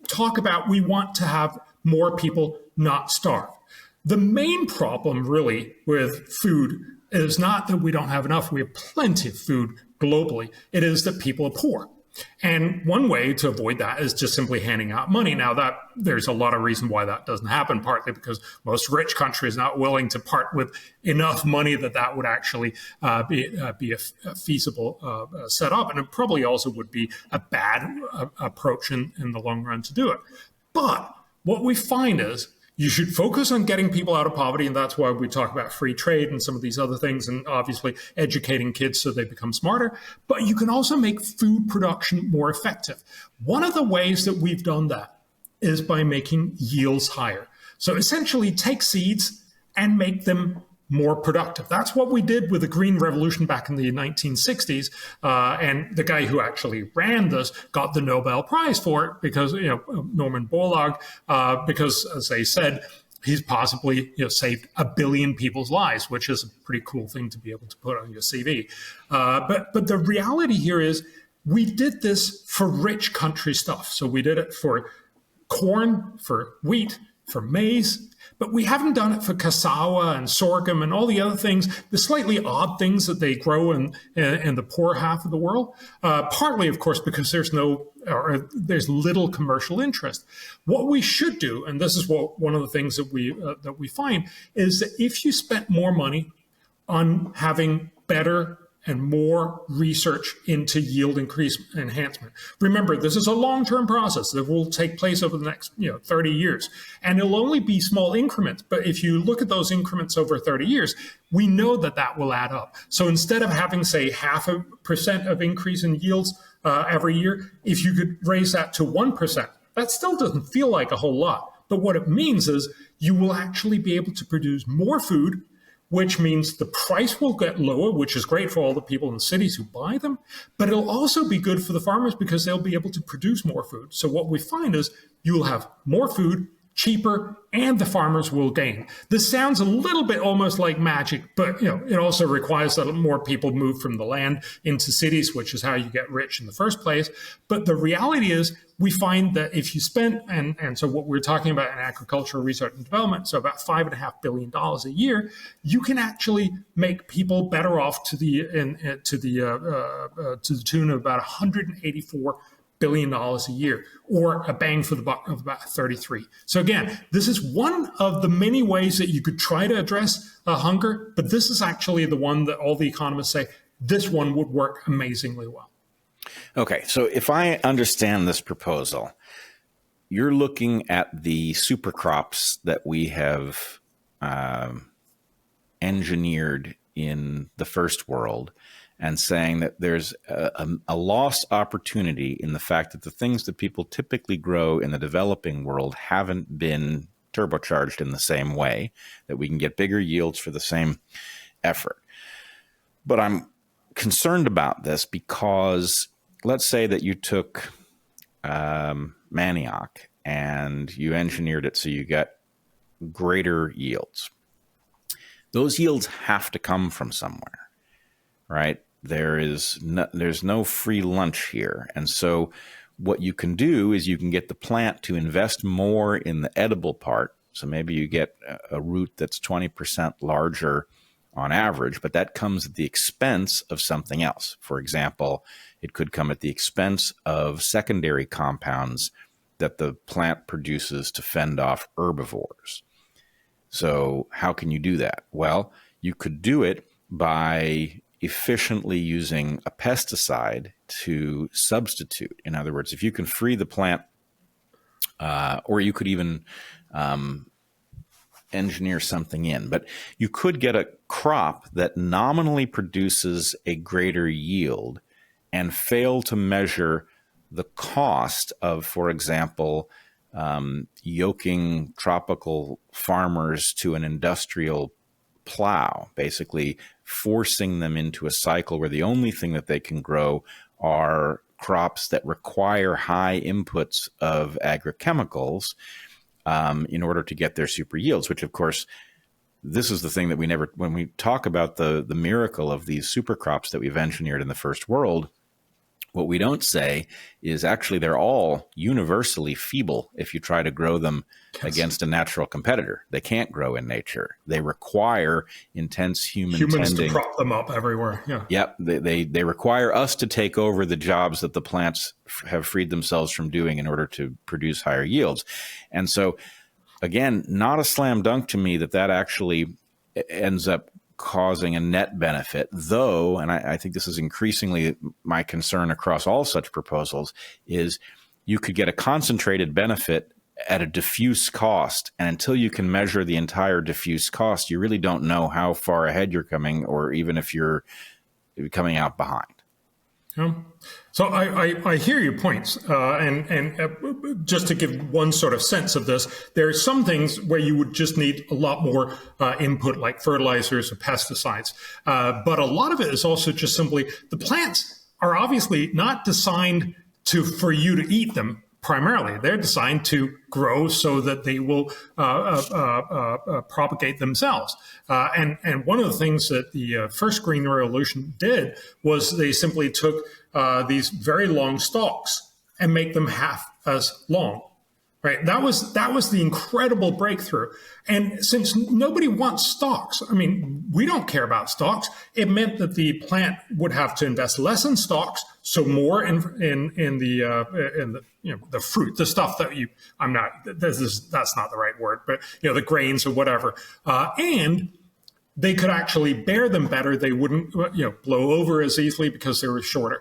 talk about we want to have more people not starve. The main problem, really, with food is not that we don't have enough. We have plenty of food globally. It is that people are poor. And one way to avoid that is just simply handing out money. Now, that there's a lot of reason why that doesn't happen, partly because most rich countries are not willing to part with enough money that would actually be a feasible setup. And it probably also would be a bad approach in the long run to do it. But what we find is you should focus on getting people out of poverty, and that's why we talk about free trade and some of these other things, and obviously educating kids so they become smarter. But you can also make food production more effective. One of the ways that we've done that is by making yields higher. So essentially take seeds and make them more productive. That's what we did with the Green Revolution back in the 1960s. And the guy who actually ran this got the Nobel Prize for it because, Norman Borlaug, because as they said, he's possibly saved 1 billion people's lives, which is a pretty cool thing to be able to put on your CV. But the reality here is we did this for rich country stuff. So we did it for corn, for wheat, for maize, but we haven't done it for cassava and sorghum and all the other things, the slightly odd things that they grow in the poor half of the world. Partly, of course, because there's little commercial interest. What we should do, and this is one of the things that we find, is that if you spent more money on having better and more research into yield increase enhancement. Remember, this is a long-term process that will take place over the next 30 years. And it'll only be small increments. But if you look at those increments over 30 years, we know that will add up. So instead of having, say, 0.5% of increase in yields every year, if you could raise that to 1%, that still doesn't feel like a whole lot. But what it means is you will actually be able to produce more food, which means the price will get lower, which is great for all the people in the cities who buy them. But it'll also be good for the farmers because they'll be able to produce more food. So what we find is you will have more food, cheaper, and the farmers will gain. This sounds a little bit almost like magic, but it also requires that more people move from the land into cities, which is how you get rich in the first place. But the reality is we find that if you spend, and so what we're talking about in agricultural research and development, so about $5.5 billion a year, you can actually make people better off to the tune of about $184 billion a year, or a bang for the buck of about 33. So again, this is one of the many ways that you could try to address hunger, but this is actually the one that all the economists say this one would work amazingly well. Okay, so if I understand this proposal, you're looking at the super crops that we have engineered in the first world, and saying that there's a lost opportunity in the fact that the things that people typically grow in the developing world haven't been turbocharged in the same way, that we can get bigger yields for the same effort. But I'm concerned about this because let's say that you took manioc and you engineered it so you get greater yields. Those yields have to come from somewhere, right? There's no free lunch here. And so what you can do is you can get the plant to invest more in the edible part. So maybe you get a root that's 20% larger on average, but that comes at the expense of something else. For example, it could come at the expense of secondary compounds that the plant produces to fend off herbivores. So how can you do that? Well, you could do it by efficiently using a pesticide to substitute. In other words, if you can free the plant, or you could even engineer something in, but you could get a crop that nominally produces a greater yield and fail to measure the cost of, for example, yoking tropical farmers to an industrial plow, basically forcing them into a cycle where the only thing that they can grow are crops that require high inputs of agrochemicals in order to get their super yields, which of course, this is the thing that we never, when we talk about the miracle of these super crops that we've engineered in the first world, what we don't say is actually they're all universally feeble if you try to grow them against a natural competitor. They can't grow in nature. They require intense humans tending. To prop them up everywhere. Yeah. Yep. They require us to take over the jobs that the plants have freed themselves from doing in order to produce higher yields. And so, again, not a slam dunk to me that actually ends up causing a net benefit, though, and I think this is increasingly my concern across all such proposals, is you could get a concentrated benefit at a diffuse cost. And until you can measure the entire diffuse cost, you really don't know how far ahead you're coming, or even if you're coming out behind. Yeah. So I hear your points, and just to give one sort of sense of this, there are some things where you would just need a lot more input, like fertilizers or pesticides. But a lot of it is also just simply the plants are obviously not designed for you to eat them primarily. They're designed to grow so that they will propagate themselves. And one of the things that the first Green Revolution did was they simply took these very long stalks and make them half as long. Right. That was the incredible breakthrough. And since nobody wants stalks, I mean, we don't care about stalks. It meant that the plant would have to invest less in stalks, so more in the the fruit, the stuff that that's not the right word, but the grains or whatever, and they could actually bear them better. They wouldn't blow over as easily because they were shorter.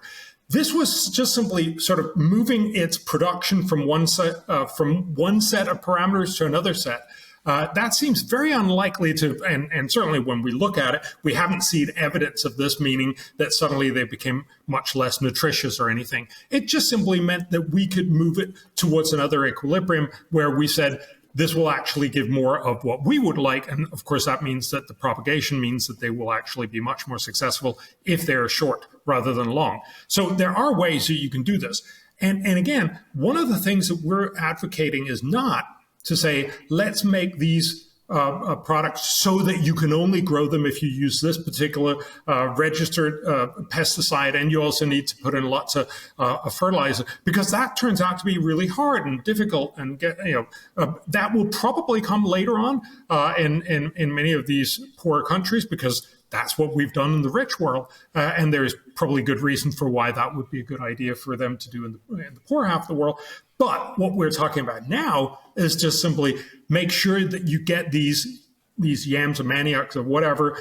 This was just simply sort of moving its production from one set of parameters to another set. That seems very unlikely to, and certainly when we look at it, we haven't seen evidence of this, meaning that suddenly they became much less nutritious or anything. It just simply meant that we could move it towards another equilibrium where we said, this will actually give more of what we would like. And of course, that means that the propagation means that they will actually be much more successful if they're short rather than long. So there are ways that you can do this. And again, one of the things that we're advocating is not to say, let's make these products so that you can only grow them if you use this particular registered pesticide, and you also need to put in lots of fertilizer, because that turns out to be really hard and difficult, and that will probably come later on in many of these poorer countries, because that's what we've done in the rich world, and there's probably good reason for why that would be a good idea for them to do in the poor half of the world. But what we're talking about now is just simply make sure that you get these yams or maniocs or whatever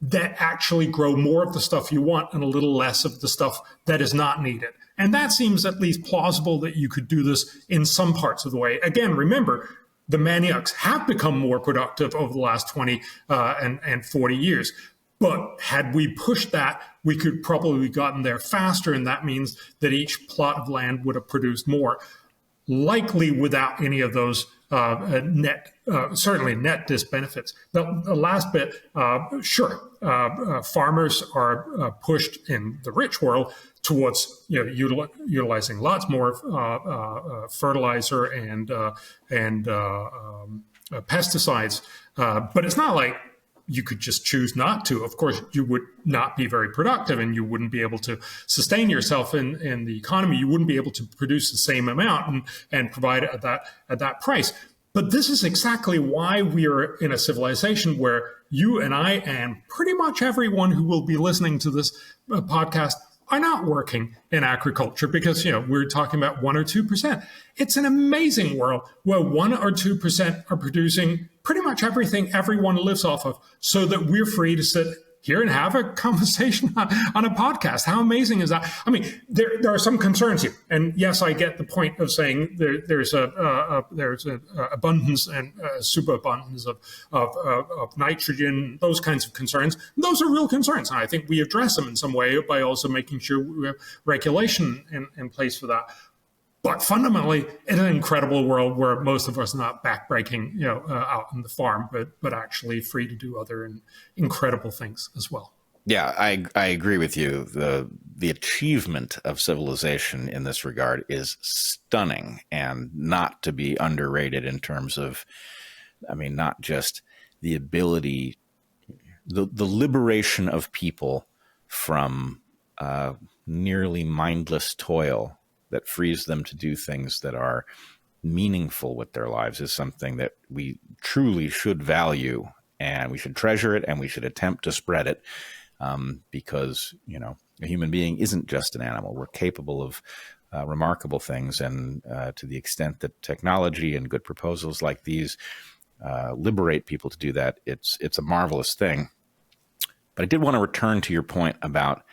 that actually grow more of the stuff you want and a little less of the stuff that is not needed. And that seems at least plausible that you could do this in some parts of the way. Again, remember, the maniocs have become more productive over the last 20 and 40 years. But had we pushed that, we could probably have gotten there faster, and that means that each plot of land would have produced more, likely without any of those certainly net disbenefits. The last bit, farmers are pushed in the rich world towards utilizing lots more fertilizer and pesticides, but it's not like you could just choose not to. Of course, you would not be very productive, and you wouldn't be able to sustain yourself in the economy. You wouldn't be able to produce the same amount and provide it at that price. But this is exactly why we are in a civilization where you and I and pretty much everyone who will be listening to this podcast are not working in agriculture, because we're talking about 1 or 2%. It's an amazing world where 1 or 2% are producing pretty much everything everyone lives off of, so that we're free to sit here and have a conversation on a podcast. How amazing is that? I mean, there are some concerns here, and yes, I get the point of saying there's an abundance and superabundance of nitrogen, those kinds of concerns. Those are real concerns, and I think we address them in some way by also making sure we have regulation in place for that. But fundamentally, it's an incredible world where most of us are not backbreaking, out on the farm, but actually free to do other incredible things as well. Yeah, I agree with you. The achievement of civilization in this regard is stunning, and not to be underrated in terms of, not just the ability, the liberation of people from nearly mindless toil that frees them to do things that are meaningful with their lives is something that we truly should value, and we should treasure it, and we should attempt to spread it, because, a human being isn't just an animal. We're capable of remarkable things, and to the extent that technology and good proposals like these liberate people to do that, it's a marvelous thing. But I did want to return to your point about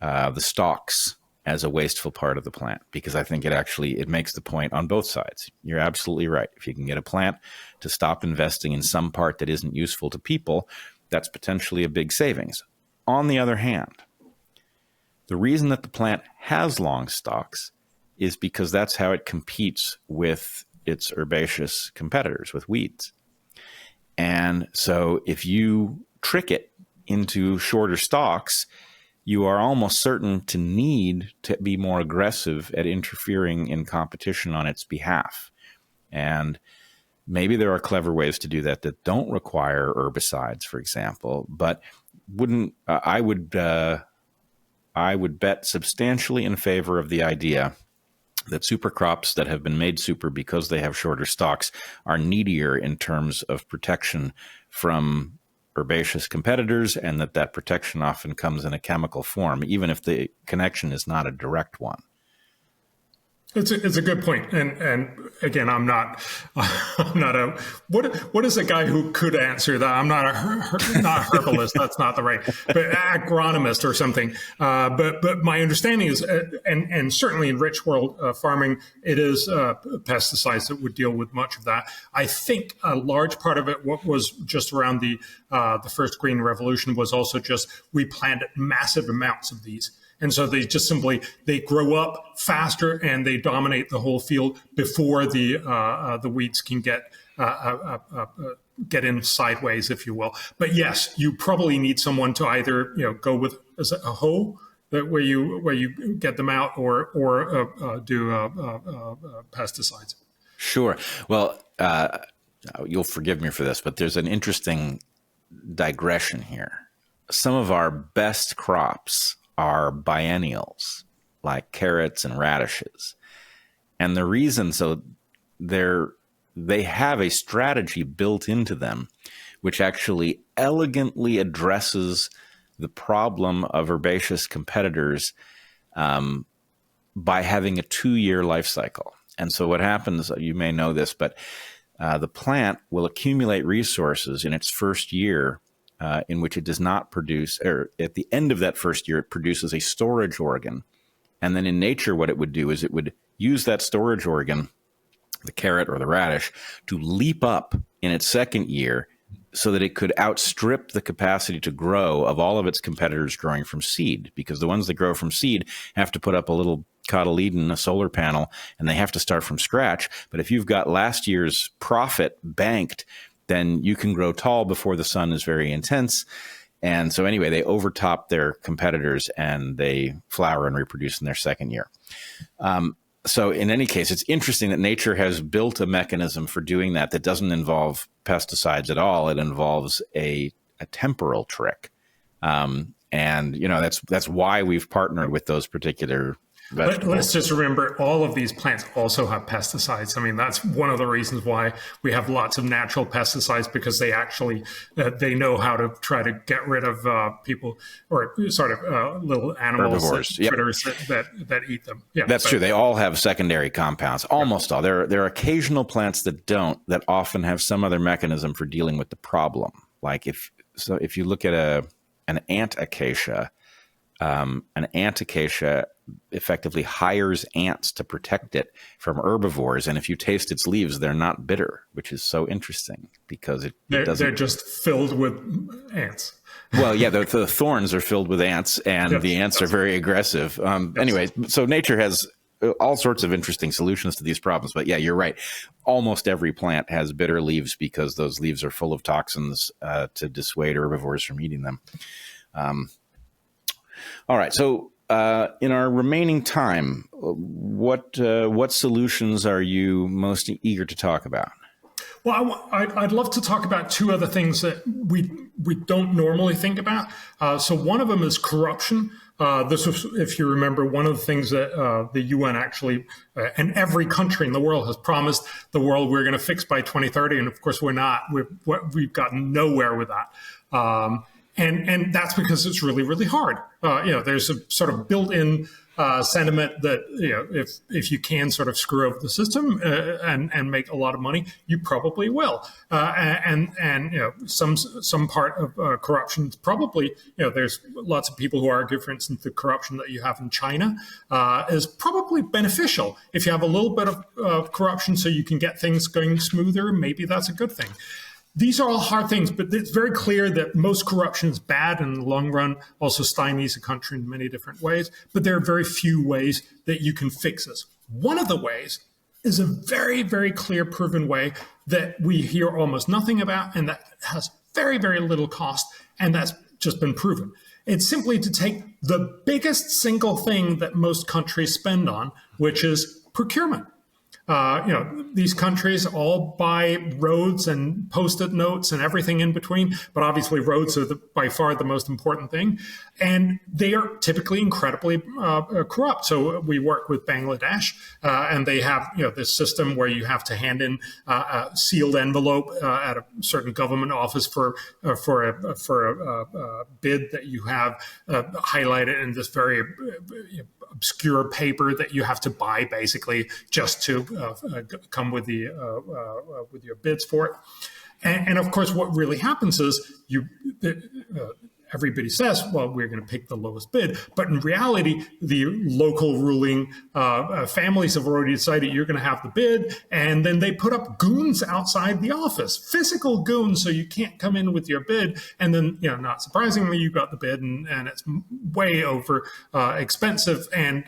the stalks as a wasteful part of the plant, because I think it makes the point on both sides. You're absolutely right. If you can get a plant to stop investing in some part that isn't useful to people, that's potentially a big savings. On the other hand, the reason that the plant has long stalks is because that's how it competes with its herbaceous competitors, with weeds. And so if you trick it into shorter stalks, you are almost certain to need to be more aggressive at interfering in competition on its behalf. And maybe there are clever ways to do that that don't require herbicides, for example, but I would bet substantially in favor of the idea that super crops that have been made super because they have shorter stalks are needier in terms of protection from herbaceous competitors, and that protection often comes in a chemical form, even if the connection is not a direct one. It's a good point. And again, I'm not what is a guy who could answer that? I'm not not herbalist. That's not the right, but agronomist or something. But my understanding is, and certainly in rich world farming, it is pesticides that would deal with much of that. I think a large part of it, what was just around the first green revolution, was also just we planted massive amounts of these. And so they just simply, they grow up faster and they dominate the whole field before the weeds can get in sideways, if you will. But yes, you probably need someone to either go with a hoe where you get them out, or do pesticides. Sure. Well, you'll forgive me for this, but there's an interesting digression here. Some of our best crops are biennials, like carrots and radishes. And the reason, so they have a strategy built into them, which actually elegantly addresses the problem of herbaceous competitors by having a 2-year life cycle. And so what happens, you may know this, but the plant will accumulate resources in its first year in which it does not produce, or at the end of that first year, it produces a storage organ. And then in nature, what it would do is it would use that storage organ, the carrot or the radish, to leap up in its second year so that it could outstrip the capacity to grow of all of its competitors growing from seed, because the ones that grow from seed have to put up a little cotyledon, a solar panel, and they have to start from scratch. But if you've got last year's profit banked, then you can grow tall before the sun is very intense. And so anyway, they overtop their competitors and they flower and reproduce in their second year. So in any case, it's interesting that nature has built a mechanism for doing that doesn't involve pesticides at all. It involves a temporal trick. And that's why we've partnered with those particular vegetables. Let's just remember, all of these plants also have pesticides. I mean, that's one of the reasons why we have lots of natural pesticides, because they actually, they know how to try to get rid of people, or sort of little animals, herbivores, critters that eat them. Yeah, that's true. They all have secondary compounds, almost all. There are occasional plants that don't, that often have some other mechanism for dealing with the problem. Like if you look at an ant acacia effectively hires ants to protect it from herbivores. And if you taste its leaves, they're not bitter, which is so interesting because they're just filled with ants. Well, yeah, the thorns are filled with ants, and the ants are very aggressive. Anyway, so nature has all sorts of interesting solutions to these problems. But yeah, you're right. Almost every plant has bitter leaves because those leaves are full of toxins to dissuade herbivores from eating them. All right. So in our remaining time, what solutions are you most eager to talk about? Well, I'd love to talk about two other things that we don't normally think about. So one of them is corruption. This was, if you remember, one of the things that the UN actually, and every country in the world has promised the world we're going to fix by 2030. And of course, we're not. We've gotten nowhere with that. And that's because it's really, really hard. There's a sort of built-in sentiment that if you can sort of screw up the system and make a lot of money, you probably will. And some part of corruption is probably, there's lots of people who argue, for instance, the corruption that you have in China is probably beneficial. If you have a little bit of corruption so you can get things going smoother, maybe that's a good thing. These are all hard things, but it's very clear that most corruption is bad in the long run, also stymies a country in many different ways, but there are very few ways that you can fix this. One of the ways is a very, very clear proven way that we hear almost nothing about, and that has very, very little cost, and that's just been proven. It's simply to take the biggest single thing that most countries spend on, which is procurement. These countries all buy roads and Post-it notes and everything in between, but obviously roads are by far the most important thing. And they are typically incredibly corrupt. So we work with Bangladesh, and they have this system where you have to hand in a sealed envelope at a certain government office for a bid that you have highlighted in this very obscure paper that you have to buy basically just to come with with your bids for it. And of course, what really happens is everybody says, well, we're going to pick the lowest bid. But in reality, the local ruling families have already decided you're going to have the bid. And then they put up goons outside the office, physical goons, so you can't come in with your bid. And then, not surprisingly, you got the bid and it's way over expensive. And,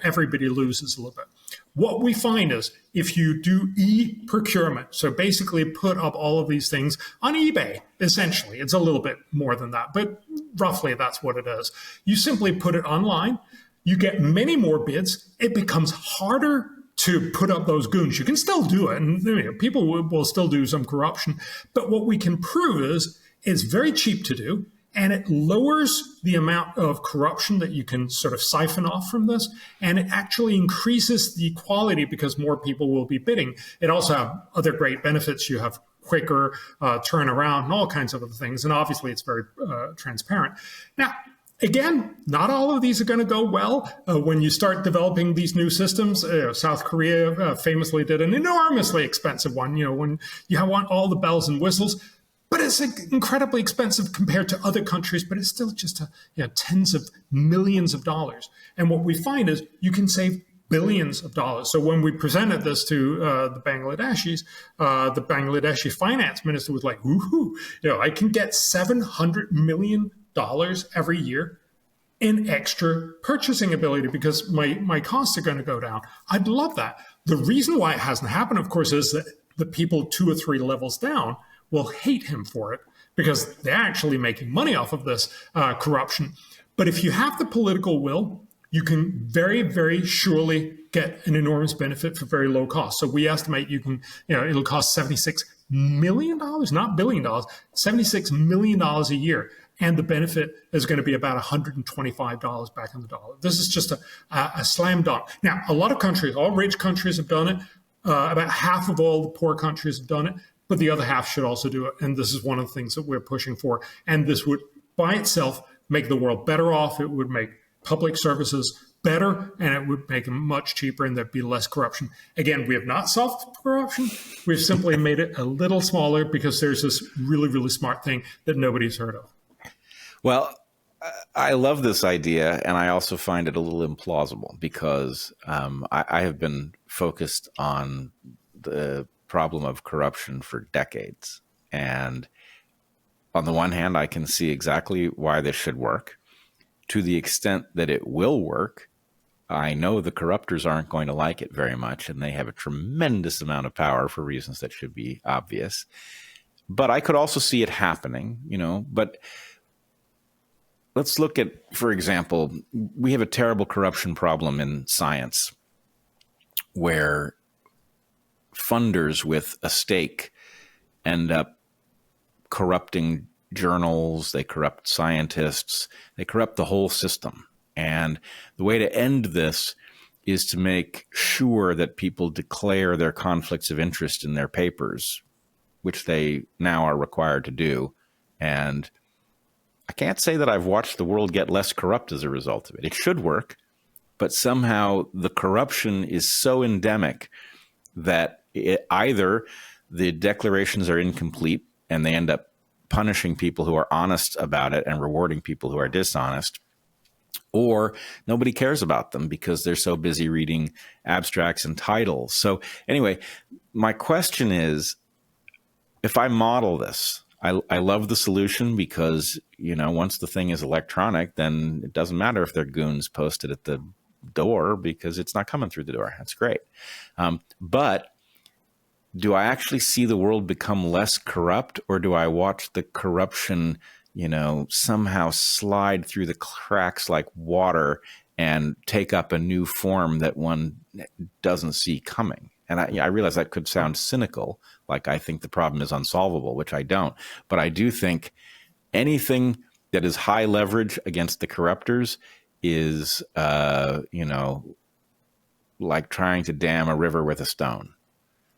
everybody loses a little bit. What we find is if you do e-procurement, so basically put up all of these things on eBay, essentially, it's a little bit more than that, but roughly that's what it is. You simply put it online, you get many more bids, it becomes harder to put up those goons. You can still do it, and people will still do some corruption, but what we can prove is it's very cheap to do, and it lowers the amount of corruption that you can sort of siphon off from this. And it actually increases the quality because more people will be bidding. It also has other great benefits. You have quicker turnaround and all kinds of other things. And obviously, it's very transparent. Now, again, not all of these are going to go well when you start developing these new systems. South Korea famously did an enormously expensive one, when you want all the bells and whistles. But it's incredibly expensive compared to other countries, but it's still just tens of millions of dollars. And what we find is you can save billions of dollars. So when we presented this to the Bangladeshis, the Bangladeshi finance minister was like, woohoo, I can get $700 million every year in extra purchasing ability because my costs are going to go down. I'd love that. The reason why it hasn't happened, of course, is that the people 2 or 3 levels down will hate him for it because they're actually making money off of this corruption. But if you have the political will, you can very, very surely get an enormous benefit for very low cost. So we estimate it'll cost $76 million, not $1 billion, $76 million a year. And the benefit is going to be about $125 back on the dollar. This is just a slam dunk. Now, a lot of countries, all rich countries have done it. About half of all the poor countries have done it. But the other half should also do it. And this is one of the things that we're pushing for. And this would, by itself, make the world better off. It would make public services better, and it would make them much cheaper, and there'd be less corruption. Again, we have not solved corruption. We've simply made it a little smaller because there's this really, really smart thing that nobody's heard of. Well, I love this idea, and I also find it a little implausible because I have been focused on the problem of corruption for decades. And on the one hand, I can see exactly why this should work. To the extent that it will work, I know the corruptors aren't going to like it very much, and they have a tremendous amount of power for reasons that should be obvious. But I could also see it happening, but let's look at, for example, we have a terrible corruption problem in science where funders with a stake end up corrupting journals, they corrupt scientists, they corrupt the whole system. And the way to end this is to make sure that people declare their conflicts of interest in their papers, which they now are required to do. And I can't say that I've watched the world get less corrupt as a result of it. It should work, but somehow the corruption is so endemic that either the declarations are incomplete and they end up punishing people who are honest about it and rewarding people who are dishonest, or nobody cares about them because they're so busy reading abstracts and titles. So anyway, my question is, if I model this, I love the solution because, once the thing is electronic, then it doesn't matter if they're goons posted at the door because it's not coming through the door. That's great. But do I actually see the world become less corrupt, or do I watch the corruption somehow slide through the cracks like water and take up a new form that one doesn't see coming. And I realize that could sound cynical, like I think the problem is unsolvable, which I don't. But I do think anything that is high leverage against the corruptors is, like trying to dam a river with a stone.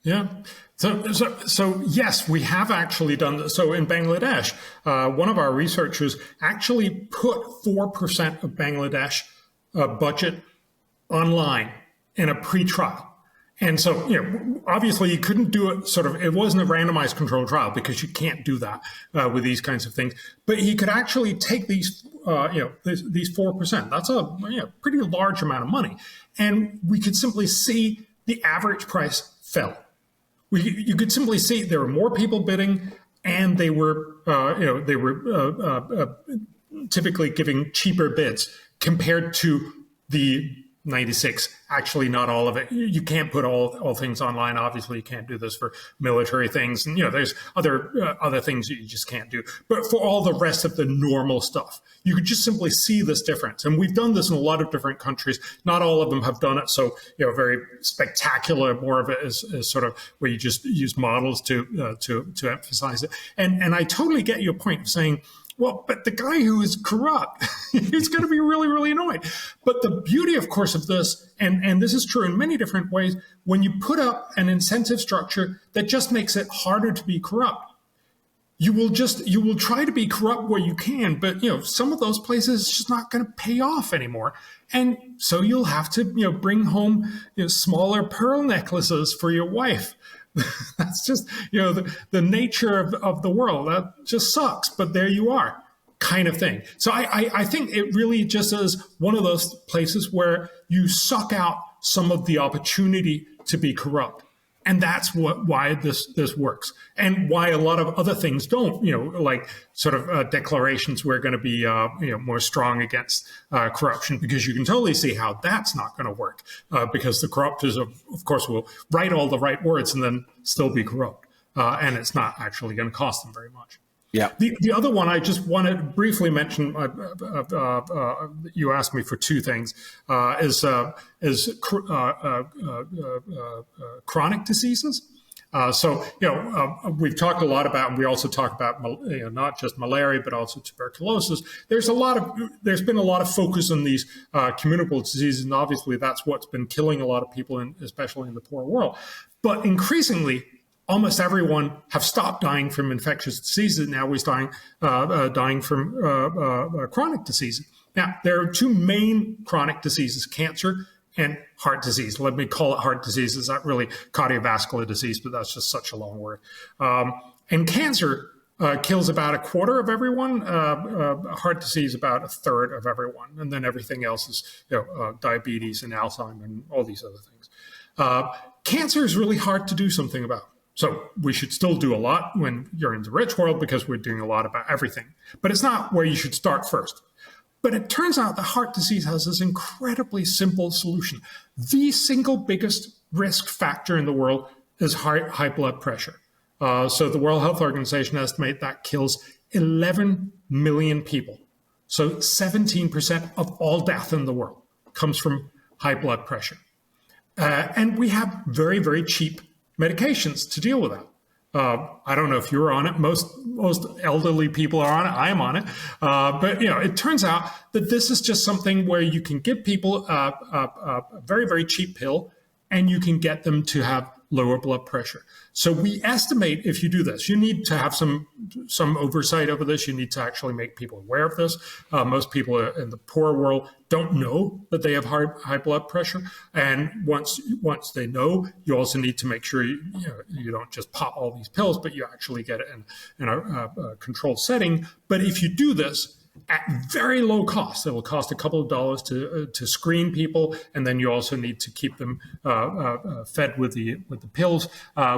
Yeah. So yes, we have actually done this. So in Bangladesh, one of our researchers actually put 4% of Bangladesh budget online in a pre-trial. And so, obviously you couldn't do it it wasn't a randomized controlled trial because you can't do that with these kinds of things. But he could actually take these 4%. That's a pretty large amount of money. And we could simply see the average price fell. You could simply see there were more people bidding, and they were typically giving cheaper bids compared to the 96. Actually, not all of it. You can't put all things online. Obviously, you can't do this for military things, and there's other things that you just can't do. But for all the rest of the normal stuff, you could just simply see this difference. And we've done this in a lot of different countries. Not all of them have done it so very spectacular. More of it is sort of where you just use models to emphasize it. And I totally get your point of saying, well, but the guy who is corrupt, he's going to be really, really annoyed. But the beauty, of course, of this, and this is true in many different ways, when you put up an incentive structure that just makes it harder to be corrupt, you will try to be corrupt where you can, but some of those places it's just not going to pay off anymore. And so you'll have to bring home smaller pearl necklaces for your wife. That's just, the nature of the world. That just sucks, but there you are, kind of thing. So I think it really just is one of those places where you suck out some of the opportunity to be corrupt. And that's why this works, and why a lot of other things don't. Like declarations we're going to be more strong against corruption, because you can totally see how that's not going to work, because the corruptors of course will write all the right words and then still be corrupt, and it's not actually going to cost them very much. Yeah. The other one I just want to briefly mention, you asked me for two things, is chronic diseases. We've talked a lot about, and we also talk about, not just malaria, but also tuberculosis. There's been a lot of focus on these communicable diseases, and obviously that's what's been killing a lot of people, especially in the poor world. But increasingly, almost everyone have stopped dying from infectious diseases. Now we're dying from chronic diseases. Now, there are two main chronic diseases, cancer and heart disease. Let me call it heart disease. It's not really cardiovascular disease, but that's just such a long word. And cancer kills about a quarter of everyone. Heart disease about a third of everyone. And then everything else is diabetes and Alzheimer's and all these other things. Cancer is really hard to do something about. So we should still do a lot when you're in the rich world, because we're doing a lot about everything. But it's not where you should start first. But it turns out that heart disease has this incredibly simple solution. The single biggest risk factor in the world is high blood pressure. So the World Health Organization estimates that kills 11 million people. So 17% of all death in the world comes from high blood pressure. And we have very, very cheap medications to deal with that. I don't know if you're on it. Most elderly people are on it. I am on it. But it turns out that this is just something where you can give people a very, very cheap pill, and you can get them to have lower blood pressure. So we estimate, if you do this, you need to have some oversight over this. You need to actually make people aware of this. Most people in the poor world don't know that they have high blood pressure. And once they know, you also need to make sure you don't just pop all these pills, but you actually get it in a controlled setting. But if you do this at very low cost, it will cost a couple of dollars to screen people, and then you also need to keep them fed with the pills.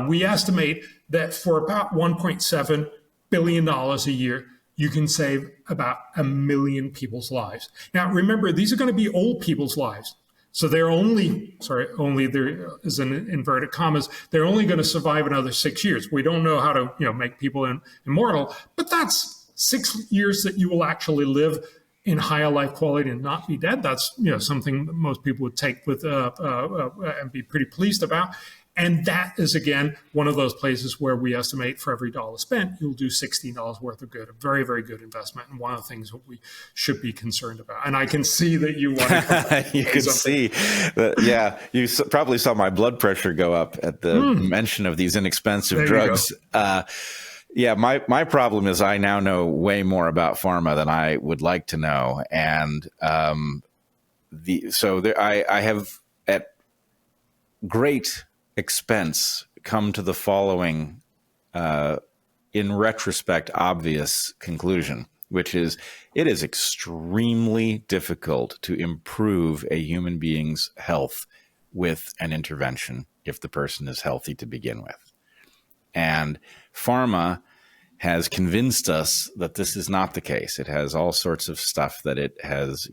We estimate that for about $1.7 billion a year, you can save about 1 million people's lives. Now, remember, these are going to be old people's lives. So they're only there is an inverted commas, they're only going to survive another 6 years. We don't know how to make people immortal, but that's 6 years that you will actually live in higher life quality and not be dead. That's something that most people would take with and be pretty pleased about. And that is, again, one of those places where we estimate for every dollar spent, you'll do $16 worth of good. A very, very good investment, and one of the things that we should be concerned about. And I can see that you want to. You can see that, yeah. You probably saw my blood pressure go up at the mention of these inexpensive drugs. Yeah, my problem is I now know way more about pharma than I would like to know, and I have at great expense come to the following, in retrospect, obvious conclusion, which is it is extremely difficult to improve a human being's health with an intervention if the person is healthy to begin with. And pharma has convinced us that this is not the case. It has all sorts of stuff that it has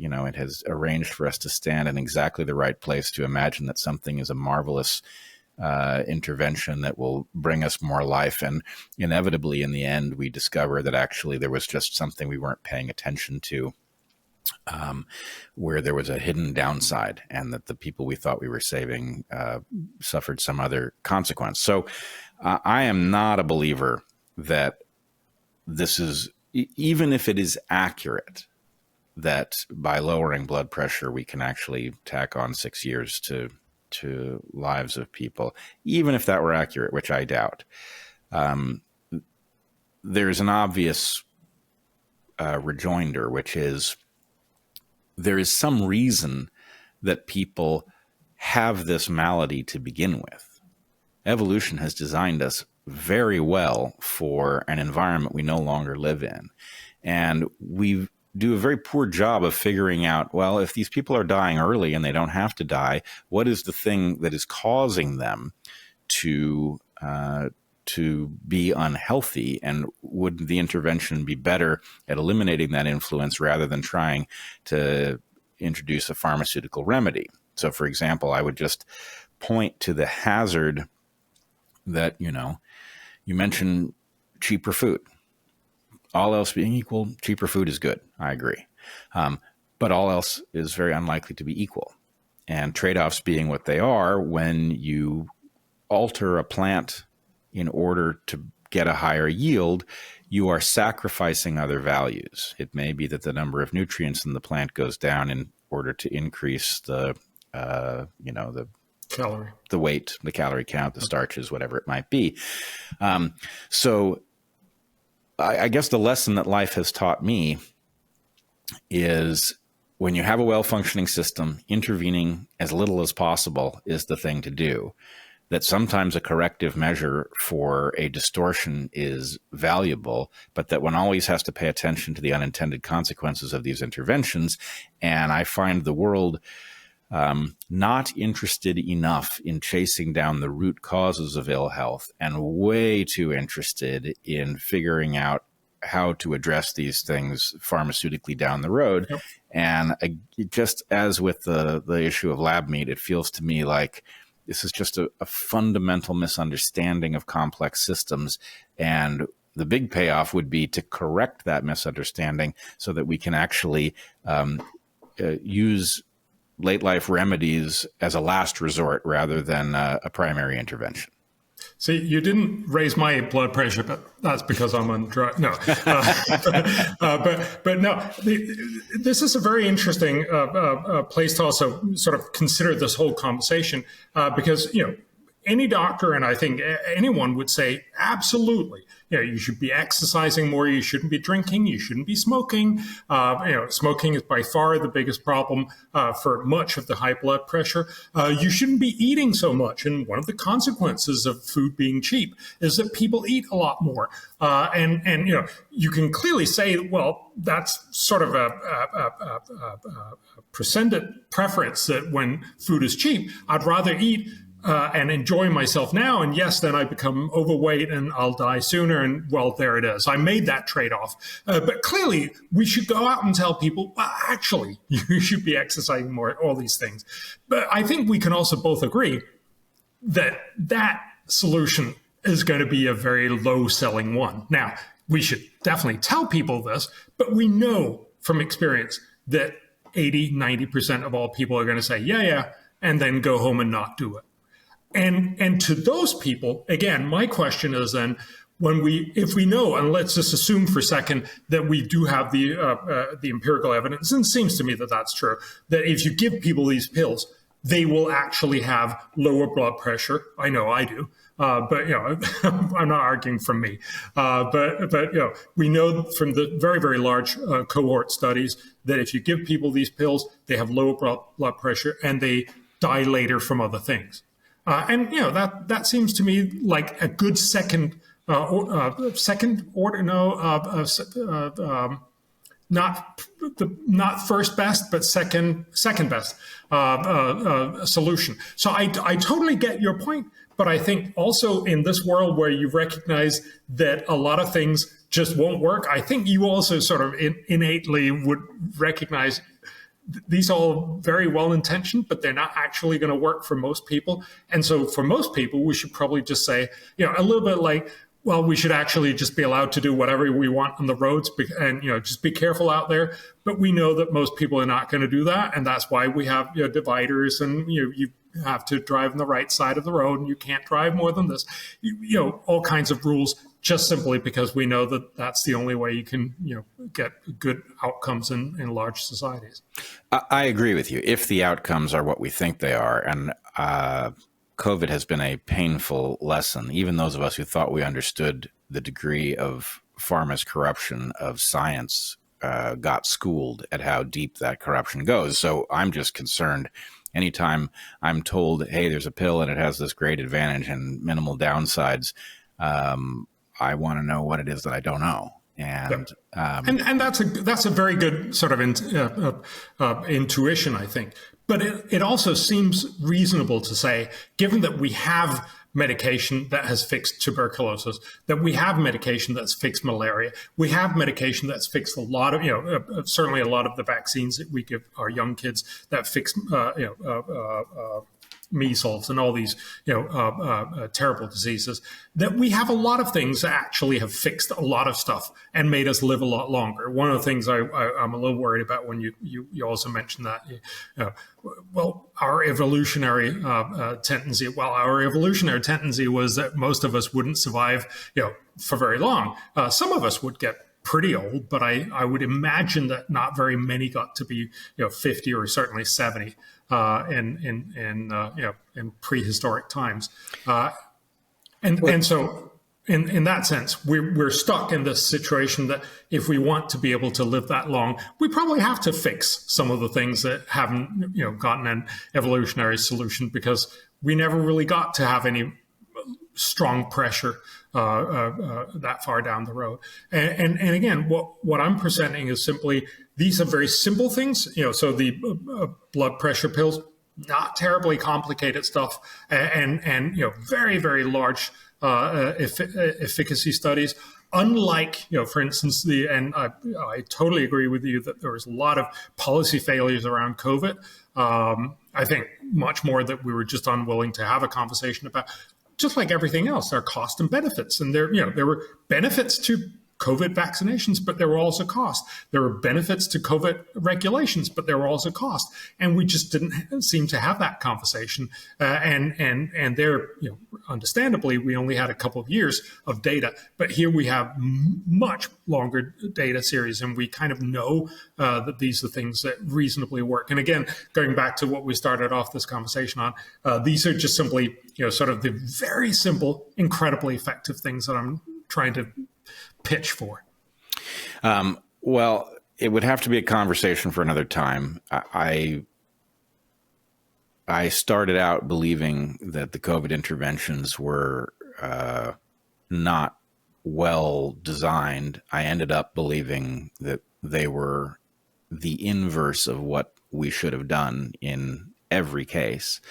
arranged for us to stand in exactly the right place to imagine that something is a marvelous intervention that will bring us more life. And inevitably, in the end, we discover that actually there was just something we weren't paying attention to, where there was a hidden downside, and that the people we thought we were saving suffered some other consequence. So I am not a believer that this is, even if it is accurate, that by lowering blood pressure, we can actually tack on 6 years to lives of people. Even if that were accurate, which I doubt, there's an obvious rejoinder, which is there is some reason that people have this malady to begin with. Evolution has designed us very well for an environment we no longer live in. And we do a very poor job of figuring out, well, if these people are dying early and they don't have to die, what is the thing that is causing them to be unhealthy? And would the intervention be better at eliminating that influence rather than trying to introduce a pharmaceutical remedy? So, for example, I would just point to the hazard that, you mentioned cheaper food. All else being equal, cheaper food is good. I agree. But all else is very unlikely to be equal. And trade-offs being what they are, when you alter a plant in order to get a higher yield, you are sacrificing other values. It may be that the number of nutrients in the plant goes down in order to increase the calorie, the weight, the calorie count, the starches, whatever it might be. So I guess the lesson that life has taught me is when you have a well-functioning system, intervening as little as possible is the thing to do. That sometimes a corrective measure for a distortion is valuable, but that one always has to pay attention to the unintended consequences of these interventions. And I find the world not interested enough in chasing down the root causes of ill health, and way too interested in figuring out how to address these things pharmaceutically down the road. Yep. And just as with the issue of lab meat, it feels to me like this is just a fundamental misunderstanding of complex systems. And the big payoff would be to correct that misunderstanding so that we can actually use late life remedies as a last resort rather than a primary intervention. See, you didn't raise my blood pressure, but that's because I'm on drugs. No, but no, this is a very interesting place to also sort of consider this whole conversation, because any doctor, and I think anyone would say, absolutely, you should be exercising more. You shouldn't be drinking. You shouldn't be smoking. Smoking is by far the biggest problem for much of the high blood pressure. You shouldn't be eating so much. And one of the consequences of food being cheap is that people eat a lot more. And you can clearly say, well, that's sort of a prescinded preference that when food is cheap, I'd rather eat and enjoy myself now. And yes, then I become overweight and I'll die sooner. And well, there it is. I made that trade-off. But clearly, we should go out and tell people, well, actually, you should be exercising more, all these things. But I think we can also both agree that that solution is going to be a very low-selling one. Now, we should definitely tell people this, but we know from experience that 80-90% of all people are going to say, yeah, and then go home and not do it. And to those people, again, my question is then, if we know, and let's just assume for a second that we do have the empirical evidence, and it seems to me that that's true, that if you give people these pills, they will actually have lower blood pressure. I know I do, but I'm not arguing from me. But we know from the very, very large cohort studies that if you give people these pills, they have lower blood pressure and they die later from other things. And that seems to me like a good not first best, but second best solution. So I totally get your point, but I think also in this world where you recognize that a lot of things just won't work, I think you also sort of innately would recognize these are all very well-intentioned, but they're not actually going to work for most people. And so for most people, we should probably just say, a little bit like, well, we should actually just be allowed to do whatever we want on the roads and, just be careful out there. But we know that most people are not going to do that. And that's why we have dividers and, you have to drive on the right side of the road and you can't drive more than this, all kinds of rules, just simply because we know that that's the only way you can, get good outcomes in large societies. I agree with you. If the outcomes are what we think they are, and COVID has been a painful lesson. Even those of us who thought we understood the degree of pharma's corruption of science got schooled at how deep that corruption goes. So I'm just concerned anytime I'm told, hey, there's a pill and it has this great advantage and minimal downsides, I want to know what it is that I don't know. And that's a very good sort of intuition, I think. But it also seems reasonable to say, given that we have medication that has fixed tuberculosis, that we have medication that's fixed malaria, we have medication that's fixed a lot of, certainly a lot of the vaccines that we give our young kids that fix, measles and all these, terrible diseases, that we have a lot of things that actually have fixed a lot of stuff and made us live a lot longer. One of the things I'm a little worried about when you also mentioned that, our evolutionary tendency. Well, our evolutionary tendency was that most of us wouldn't survive, for very long. Some of us would get pretty old, but I would imagine that not very many got to be 50 or certainly 70 in prehistoric times, and so in that sense we're stuck in this situation that if we want to be able to live that long, we probably have to fix some of the things that haven't gotten an evolutionary solution, because we never really got to have any strong pressure that far down the road. And again, what I'm presenting is simply, these are very simple things. So the blood pressure pills, not terribly complicated stuff, and very, very large efficacy studies. Unlike, for instance, I totally agree with you that there was a lot of policy failures around COVID. I think much more that we were just unwilling to have a conversation about. Just like everything else, there are costs and benefits, and there were benefits to COVID vaccinations, but there were also costs. There were benefits to COVID regulations, but there were also costs, and we just didn't seem to have that conversation. And there, understandably, we only had a couple of years of data, but here we have much longer data series, and we kind of know that these are things that reasonably work. And again, going back to what we started off this conversation on, these are just simply, sort of the very simple, incredibly effective things that I'm trying to pitch for. Well, it would have to be a conversation for another time. I started out believing that the COVID interventions were not well designed. I ended up believing that they were the inverse of what we should have done in every case.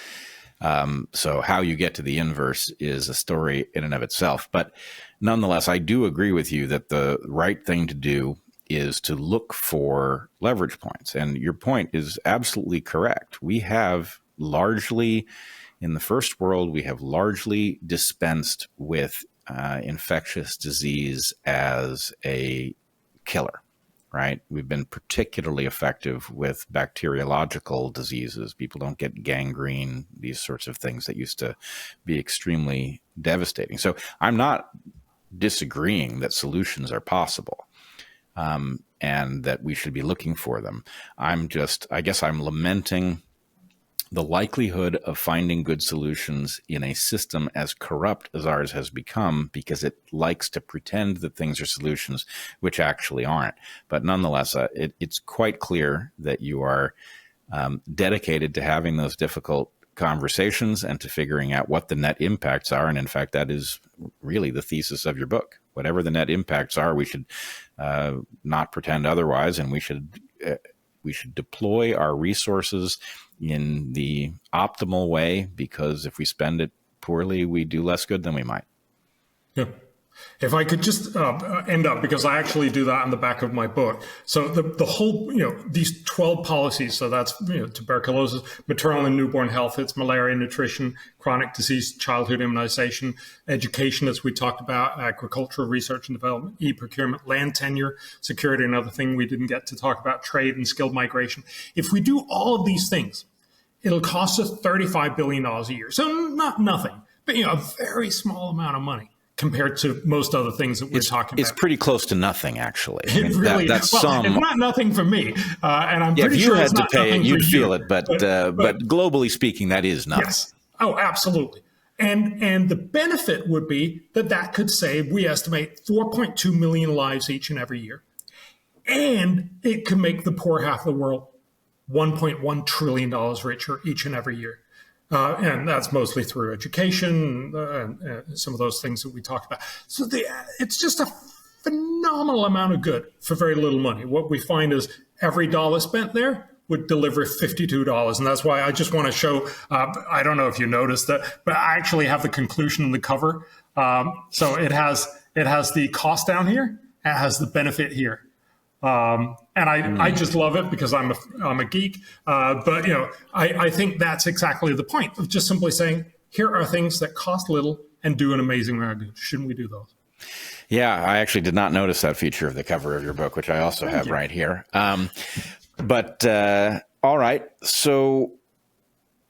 So how you get to the inverse is a story in and of itself. But nonetheless, I do agree with you that the right thing to do is to look for leverage points. And your point is absolutely correct. We have largely, in the first world, we have largely dispensed with infectious disease as a killer, right? We've been particularly effective with bacteriological diseases. People don't get gangrene, these sorts of things that used to be extremely devastating. So I'm not disagreeing that solutions are possible, and that we should be looking for them. I guess I'm lamenting the likelihood of finding good solutions in a system as corrupt as ours has become, because it likes to pretend that things are solutions which actually aren't. But nonetheless, it's quite clear that you are dedicated to having those difficult conversations and to figuring out what the net impacts are. And in fact, that is really the thesis of your book. Whatever the net impacts are, we should not pretend otherwise, and we should deploy our resources in the optimal way, because if we spend it poorly, we do less good than we might. Yeah. If I could just end up, because I actually do that on the back of my book. So the whole, these 12 policies, so that's, tuberculosis, maternal and newborn health, it's malaria, nutrition, chronic disease, childhood immunization, education, as we talked about, agricultural research and development, e-procurement, land tenure, security, another thing we didn't get to talk about, trade and skilled migration. If we do all of these things, it'll cost us $35 billion a year. So not nothing, but a very small amount of money compared to most other things that we're talking about. It's pretty close to nothing, actually. It really, that's it's not nothing for me, and I'm pretty sure it's not nothing for you. If you had to pay it, you'd feel it, but globally speaking, that is nothing. Yes. Oh, absolutely. And the benefit would be that could save, we estimate, 4.2 million lives each and every year, and it could make the poor half of the world $1.1 trillion richer each and every year. And that's mostly through education and some of those things that we talked about. So it's just a phenomenal amount of good for very little money. What we find is every dollar spent there would deliver $52. And that's why I just want to show, I don't know if you noticed that, but I actually have the conclusion in the cover. So it has the cost down here, and it has the benefit here. And I just love it because I'm a geek. But I think that's exactly the point of just simply saying, here are things that cost little and do an amazing amount of good. Shouldn't we do those? Yeah, I actually did not notice that feature of the cover of your book, which I also have right here. But all right. So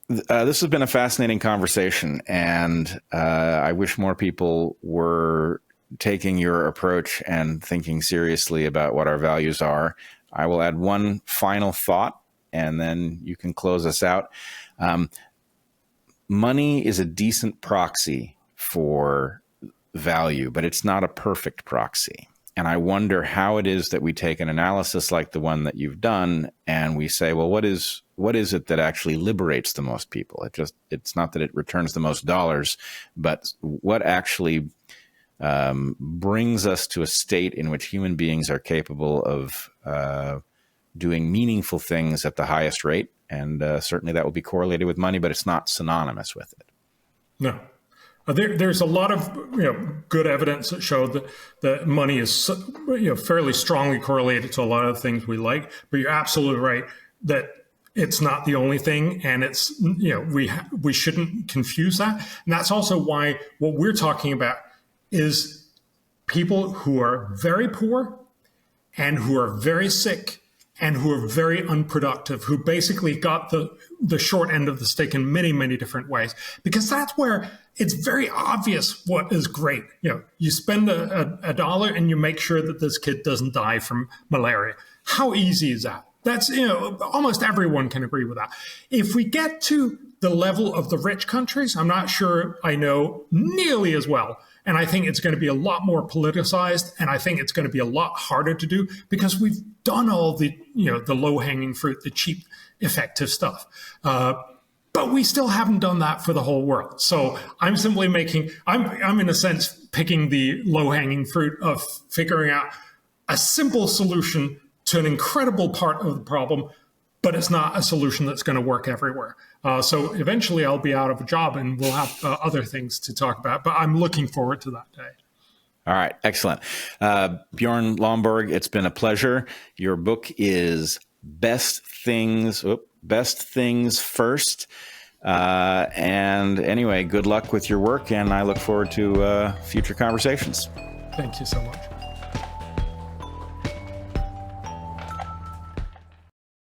this has been a fascinating conversation, and I wish more people were taking your approach and thinking seriously about what our values are. I will add one final thought, and then you can close us out. Money is a decent proxy for value, but it's not a perfect proxy. And I wonder how it is that we take an analysis like the one that you've done, and we say, well, what is it that actually liberates the most people? It's not that it returns the most dollars, but what actually brings us to a state in which human beings are capable of doing meaningful things at the highest rate. And certainly that will be correlated with money, but it's not synonymous with it. No. There's a lot of good evidence that show that money is fairly strongly correlated to a lot of the things we like. But you're absolutely right that it's not the only thing, and it's we shouldn't confuse that. And that's also why what we're talking about is people who are very poor and who are very sick and who are very unproductive, who basically got the short end of the stick in many, many different ways. Because that's where it's very obvious what is great. You spend a dollar and you make sure that this kid doesn't die from malaria. How easy is that? That's, almost everyone can agree with that. If we get to the level of the rich countries, I'm not sure I know nearly as well. And I think it's going to be a lot more politicized, and I think it's going to be a lot harder to do because we've done all the, the low-hanging fruit, the cheap, effective stuff. But we still haven't done that for the whole world. So I'm simply I'm in a sense picking the low-hanging fruit of figuring out a simple solution to an incredible part of the problem, but it's not a solution that's going to work everywhere. So eventually I'll be out of a job and we'll have other things to talk about, but I'm looking forward to that day. All right. Excellent. Bjorn Lomborg, it's been a pleasure. Your book is Best Things First, And anyway, good luck with your work, and I look forward to future conversations. Thank you so much.